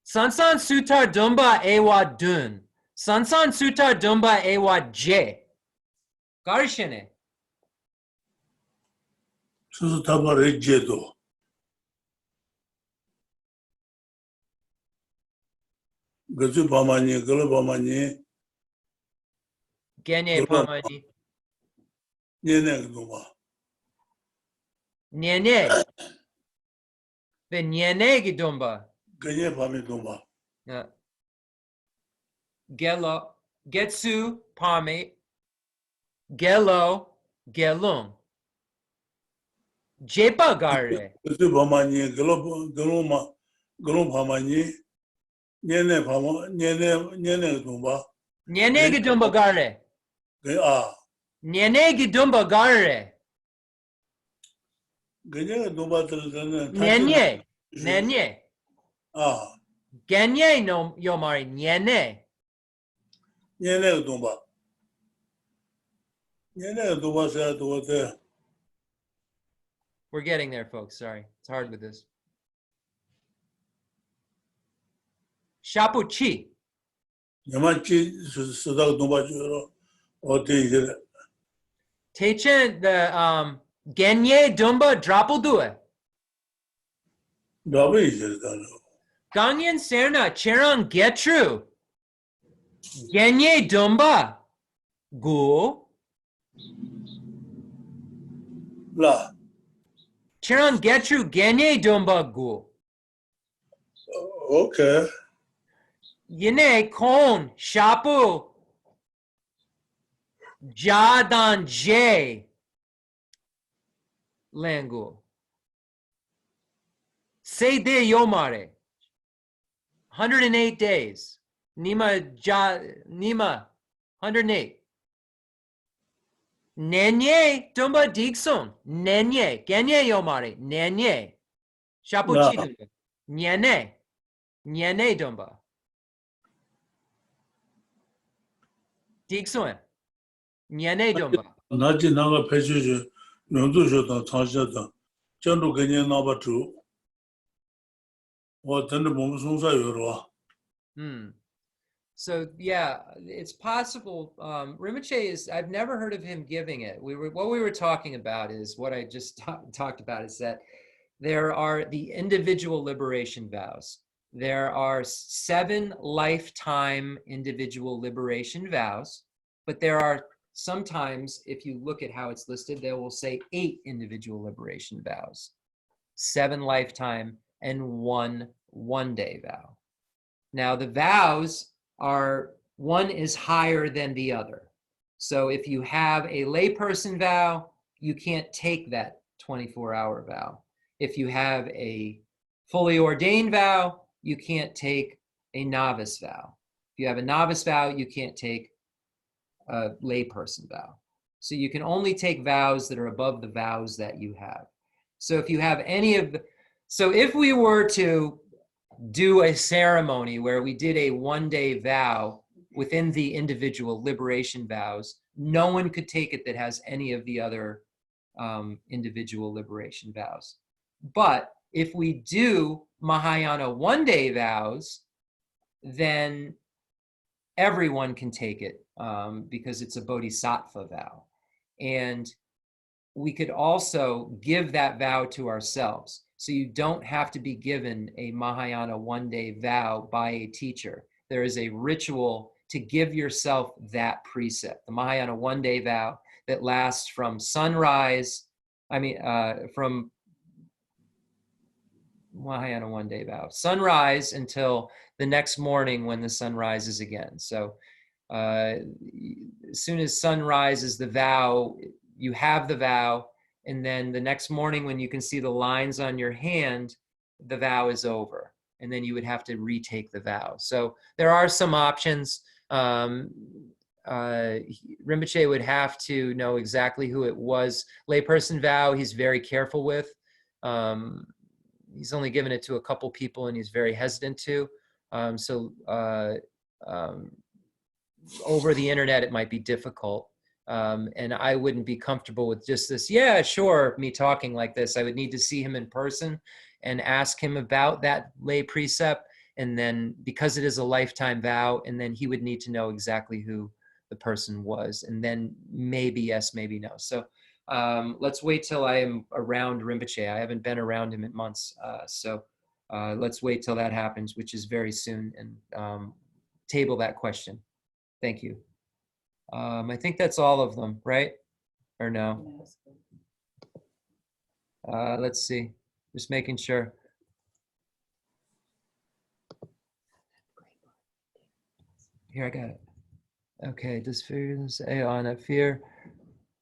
Sansan Sutar Dumba Ewa Dun. Sansan Sutar Dumba Ewa J. Garishene. Susu tabare jedo. Gazu pamani, galo pamani. Genye Pamani. Nyene gduma. Nyene. The Nyene Gidumba. Ganye pami gduma. Gelo. Getsu Pami. Gelo. Gelung. Jepa Gare. Gazu pamani, galo pamani. Nyene gduma. Nyene Gidumba Gare. Nyene Gidumba Gare. Ganye gduma tala. Nyenye. Nenye. Ah. Genye no Yomari. Nyene. Nyene gduma. Nyene gduma sa duwate. We're getting there, folks. Sorry. It's hard with this. Shapuchi. Yamachi sudak gduma juro. Ote jere. Techen the Genye Dumba Drapudue. Dabe jere dalo. Ganyan Serna Cherang Getru. Genye Dumba. Gu. La. Cherang Getru Genye Dumba Gu. Okay. Yine Kon Shapu. Jadan J. Langu. Say de Yomare. 108 days. Nima 108. Nenye Dumba Digson. Nenye. Genye Yomare. Nenye. Shapuchi Dumba. Nyene. Nyene Dumba. Digson. Nyene Dumba. 나지 나가 배주주 명도주도 타셔다 전도 그냥 나바주 어떤 몸 송사요로 So yeah, it's possible. Rinpoche is, I've never heard of him giving it. What we were talking about is what I just talked about is that there are the individual liberation vows. There are 7 lifetime individual liberation vows, but there are sometimes, if you look at how it's listed, they will say 8 individual liberation vows, 7 lifetime and 1 one-day vow. Now the vows are, one is higher than the other. So if you have a layperson vow, you can't take that 24-hour vow. If you have a fully ordained vow, you can't take a novice vow. If you have a novice vow, you can't take a layperson vow. So you can only take vows that are above the vows that you have. So if you have any of the, so if we were to do a ceremony where we did a one-day vow within the individual liberation vows, no one could take it that has any of the other individual liberation vows. But if we do Mahayana one-day vows, then everyone can take it because it's a bodhisattva vow. And we could also give that vow to ourselves. So you don't have to be given a Mahayana one-day vow by a teacher. There is a ritual to give yourself that precept, the Mahayana one-day vow that lasts from sunrise, from Mahayana one-day vow, sunrise until the next morning when the sun rises again. So as soon as sun rises, the vow, you have the vow, and then the next morning when you can see the lines on your hand, the vow is over. And then you would have to retake the vow. So there are some options. Rinpoche would have to know exactly who it was. Layperson vow, he's very careful with. He's only given it to a couple people and he's very hesitant to. Over the internet, it might be difficult. And I wouldn't be comfortable with just this, yeah, sure, me talking like this. I would need to see him in person and ask him about that lay precept. And then because it is a lifetime vow, and then he would need to know exactly who the person was. And then maybe yes, maybe no. So let's wait till I am around Rinpoche. I haven't been around him in months. So let's wait till that happens, which is very soon, and table that question. Thank you. I think that's all of them, right? Or no? Let's see. Just making sure. Here, I got it. Okay, does fear say on a fear?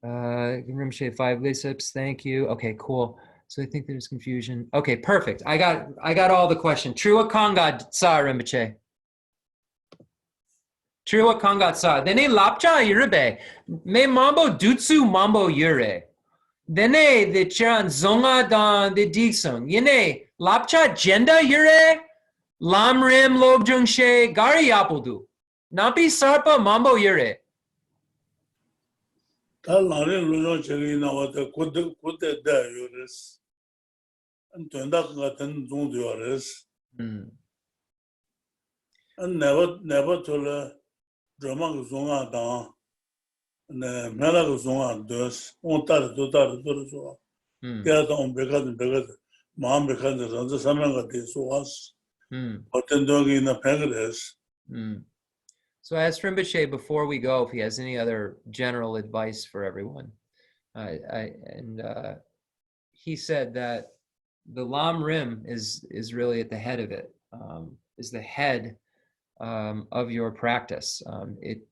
Rinpoche 5 precepts, thank you. Okay, cool. So I think there's confusion. Okay, perfect. I got all the questions. Trua Konga Sa Rinpoche. Trua Konga Sa. Dene lapcha yurebe. Me mambo dutsu mambo yure. Dene the chan zonga dan the dixon. Yene lapcha jenda yure. Lamrim logjung she gari yapuldu. Napi sarpa mambo yure. Dalai Lama chegina wata kude da yores. And tunda gaten dung yores. And never tola drama zonga dan. Ne mela zonga dos. On tar do so. Kya ta on beka mam beka de ranza samanga de so was. Otendongi na pengres. So I asked Rinpoche before we go if he has any other general advice for everyone. He said that the Lamrim is really at the head of it, is the head of your practice. It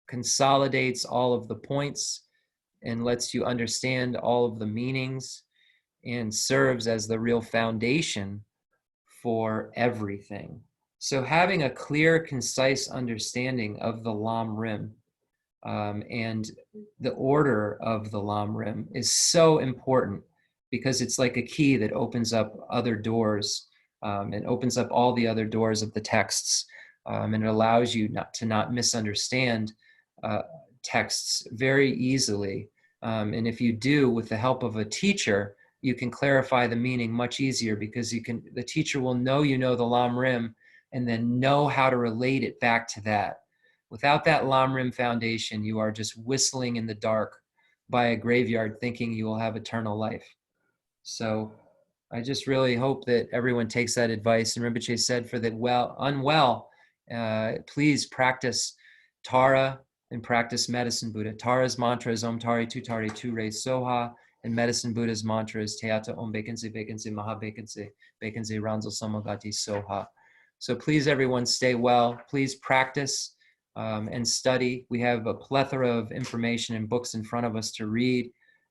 consolidates all of the points and lets you understand all of the meanings and serves as the real foundation for everything. So having a clear, concise understanding of the Lamrim And the order of the Lamrim is so important because it's like a key that opens up other doors and opens up all the other doors of the texts. And it allows you not misunderstand texts very easily. And if you do, with the help of a teacher, you can clarify the meaning much easier because the teacher will know you know the Lamrim and then know how to relate it back to that. Without that Lamrim foundation, you are just whistling in the dark by a graveyard thinking you will have eternal life. So I just really hope that everyone takes that advice. And Rinpoche said for the unwell, please practice Tara and practice Medicine Buddha. Tara's mantra is Om Tari Tu Re Soha, and Medicine Buddha's mantra is Teata Om Bekense Maha Bekense Ranzo Samagati Soha. So please, everyone, stay well. Please practice and study. We have a plethora of information and books in front of us to read,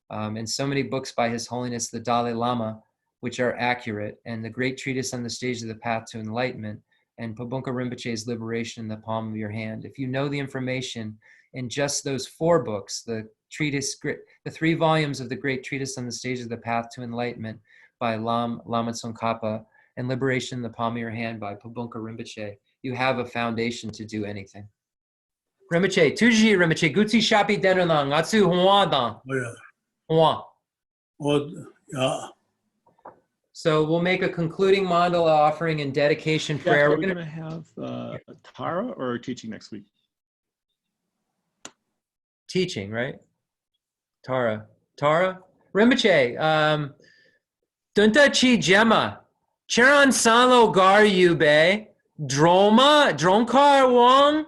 and so many books by His Holiness the Dalai Lama, which are accurate, and the great treatise on the stage of the path to enlightenment, and Pabonka Rinpoche's Liberation in the Palm of Your Hand. If you know the information in just those 4 books, the 3 volumes of the great treatise on the stage of the path to enlightenment by Lama Tsongkhapa, and Liberation in the Palm of Your Hand by Pabonka Rinpoche, you have a foundation to do anything. Rinpoche, Tuji Rinpoche, Gutsi Shapi Denrlang, Atsu Hua Dan. Hua. Yeah. So we'll make a concluding mandala offering and dedication prayer. Are we going to have a Tara or a teaching next week? Teaching, right? Tara. Rinpoche, Dunta Chi Gemma, Charan Salo Gar Yube, Dronkar Wang,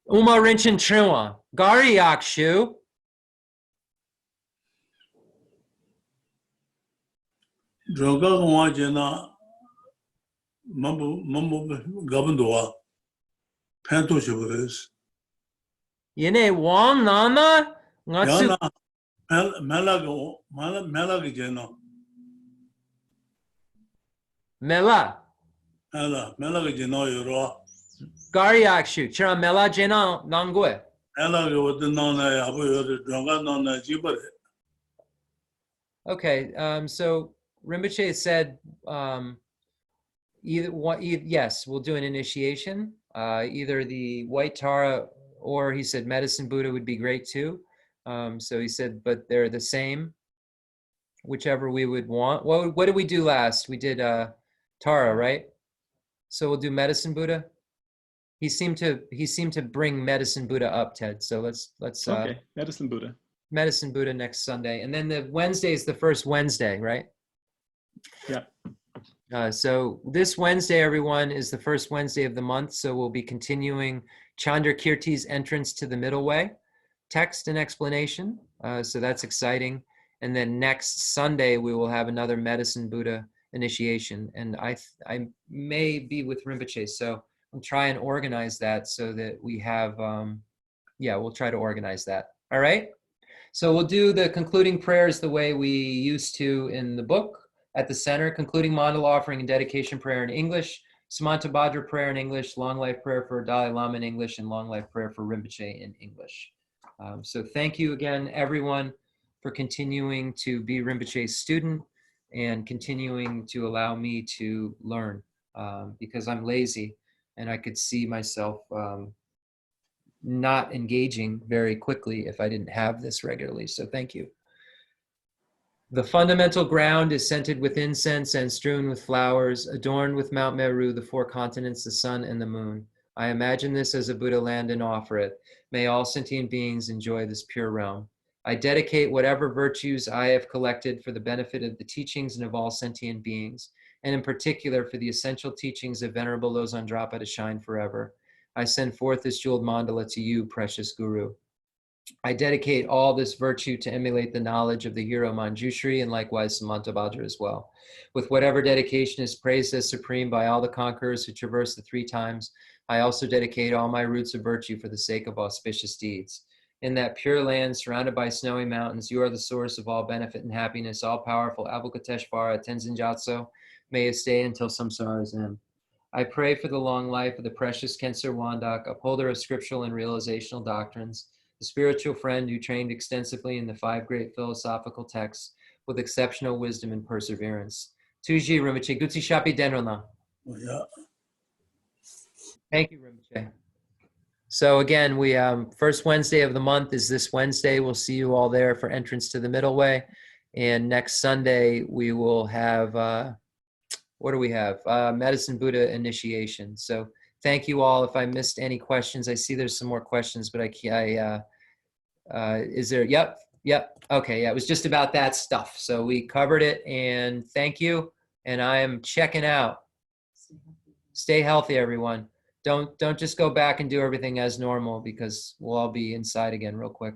Uma Rinchin Triwa, Gari Yakshu. Droga Gwa Jena Mambo Gabandua Panto Shiburis. Yene Wang Nana, Natsu Malaga Jena. Mela, Malaga Jena Yoro. Gari Yakshu, Charan Mela Jena Nangwe. Malaga with the Nana Abu Droga Nana Jibare. Okay, so Rinpoche said, yes, we'll do an initiation. Either the white Tara or he said Medicine Buddha would be great too. So he said, but they're the same, whichever we would want. What did we do last? We did Tara, right? So we'll do Medicine Buddha. He seemed to bring Medicine Buddha up, Ted. So let's okay, Medicine Buddha. Medicine Buddha next Sunday, and then the Wednesday is the first Wednesday, right? Yeah. So this Wednesday, everyone, is the first Wednesday of the month. So we'll be continuing Chandra Kirti's Entrance to the Middle Way, text and explanation. So that's exciting. And then next Sunday, we will have another Medicine Buddha initiation. And I may be with Rinpoche. So I'll try and organize that so that we have, we'll try to organize that. All right. So we'll do the concluding prayers the way we used to in the book. At the center, concluding mandala offering and dedication prayer in English, Samantabhadra prayer in English, long life prayer for Dalai Lama in English, and long life prayer for Rinpoche in English. So thank you again, everyone, for continuing to be Rinpoche's student and continuing to allow me to learn because I'm lazy and I could see myself not engaging very quickly if I didn't have this regularly. So thank you. The fundamental ground is scented with incense and strewn with flowers, adorned with Mount Meru, the 4 continents, the sun, and the moon. I imagine this as a Buddha land and offer it. May all sentient beings enjoy this pure realm. I dedicate whatever virtues I have collected for the benefit of the teachings and of all sentient beings, and in particular for the essential teachings of Venerable Losang Drapa to shine forever. I send forth this jeweled mandala to you, precious Guru. I dedicate all this virtue to emulate the knowledge of the hero Manjushri and likewise Samantabhadra as well. With whatever dedication is praised as supreme by all the conquerors who traverse the 3 times, I also dedicate all my roots of virtue for the sake of auspicious deeds. In that pure land surrounded by snowy mountains, you are the source of all benefit and happiness, all powerful Avalokiteshvara Tenzin Gyatso. May you stay until samsara's end. I pray for the long life of the precious Khensur Wandak, upholder of scriptural and realizational doctrines, the spiritual friend who trained extensively in the 5 great philosophical texts with exceptional wisdom and perseverance. Tuji Rinpoche, Gutsi Shapi Denrona. Yeah. Thank you, Rinpoche. So again, we first Wednesday of the month is this Wednesday. We'll see you all there for entrance to the middle way. And next Sunday, we will have, what do we have? Medicine Buddha initiation. So thank you all. If I missed any questions, I see there's some more questions, but is there, yep. Okay, yeah, it was just about that stuff. So we covered it, and thank you. And I am checking out. Stay healthy, everyone. Don't just go back and do everything as normal, because we'll all be inside again real quick.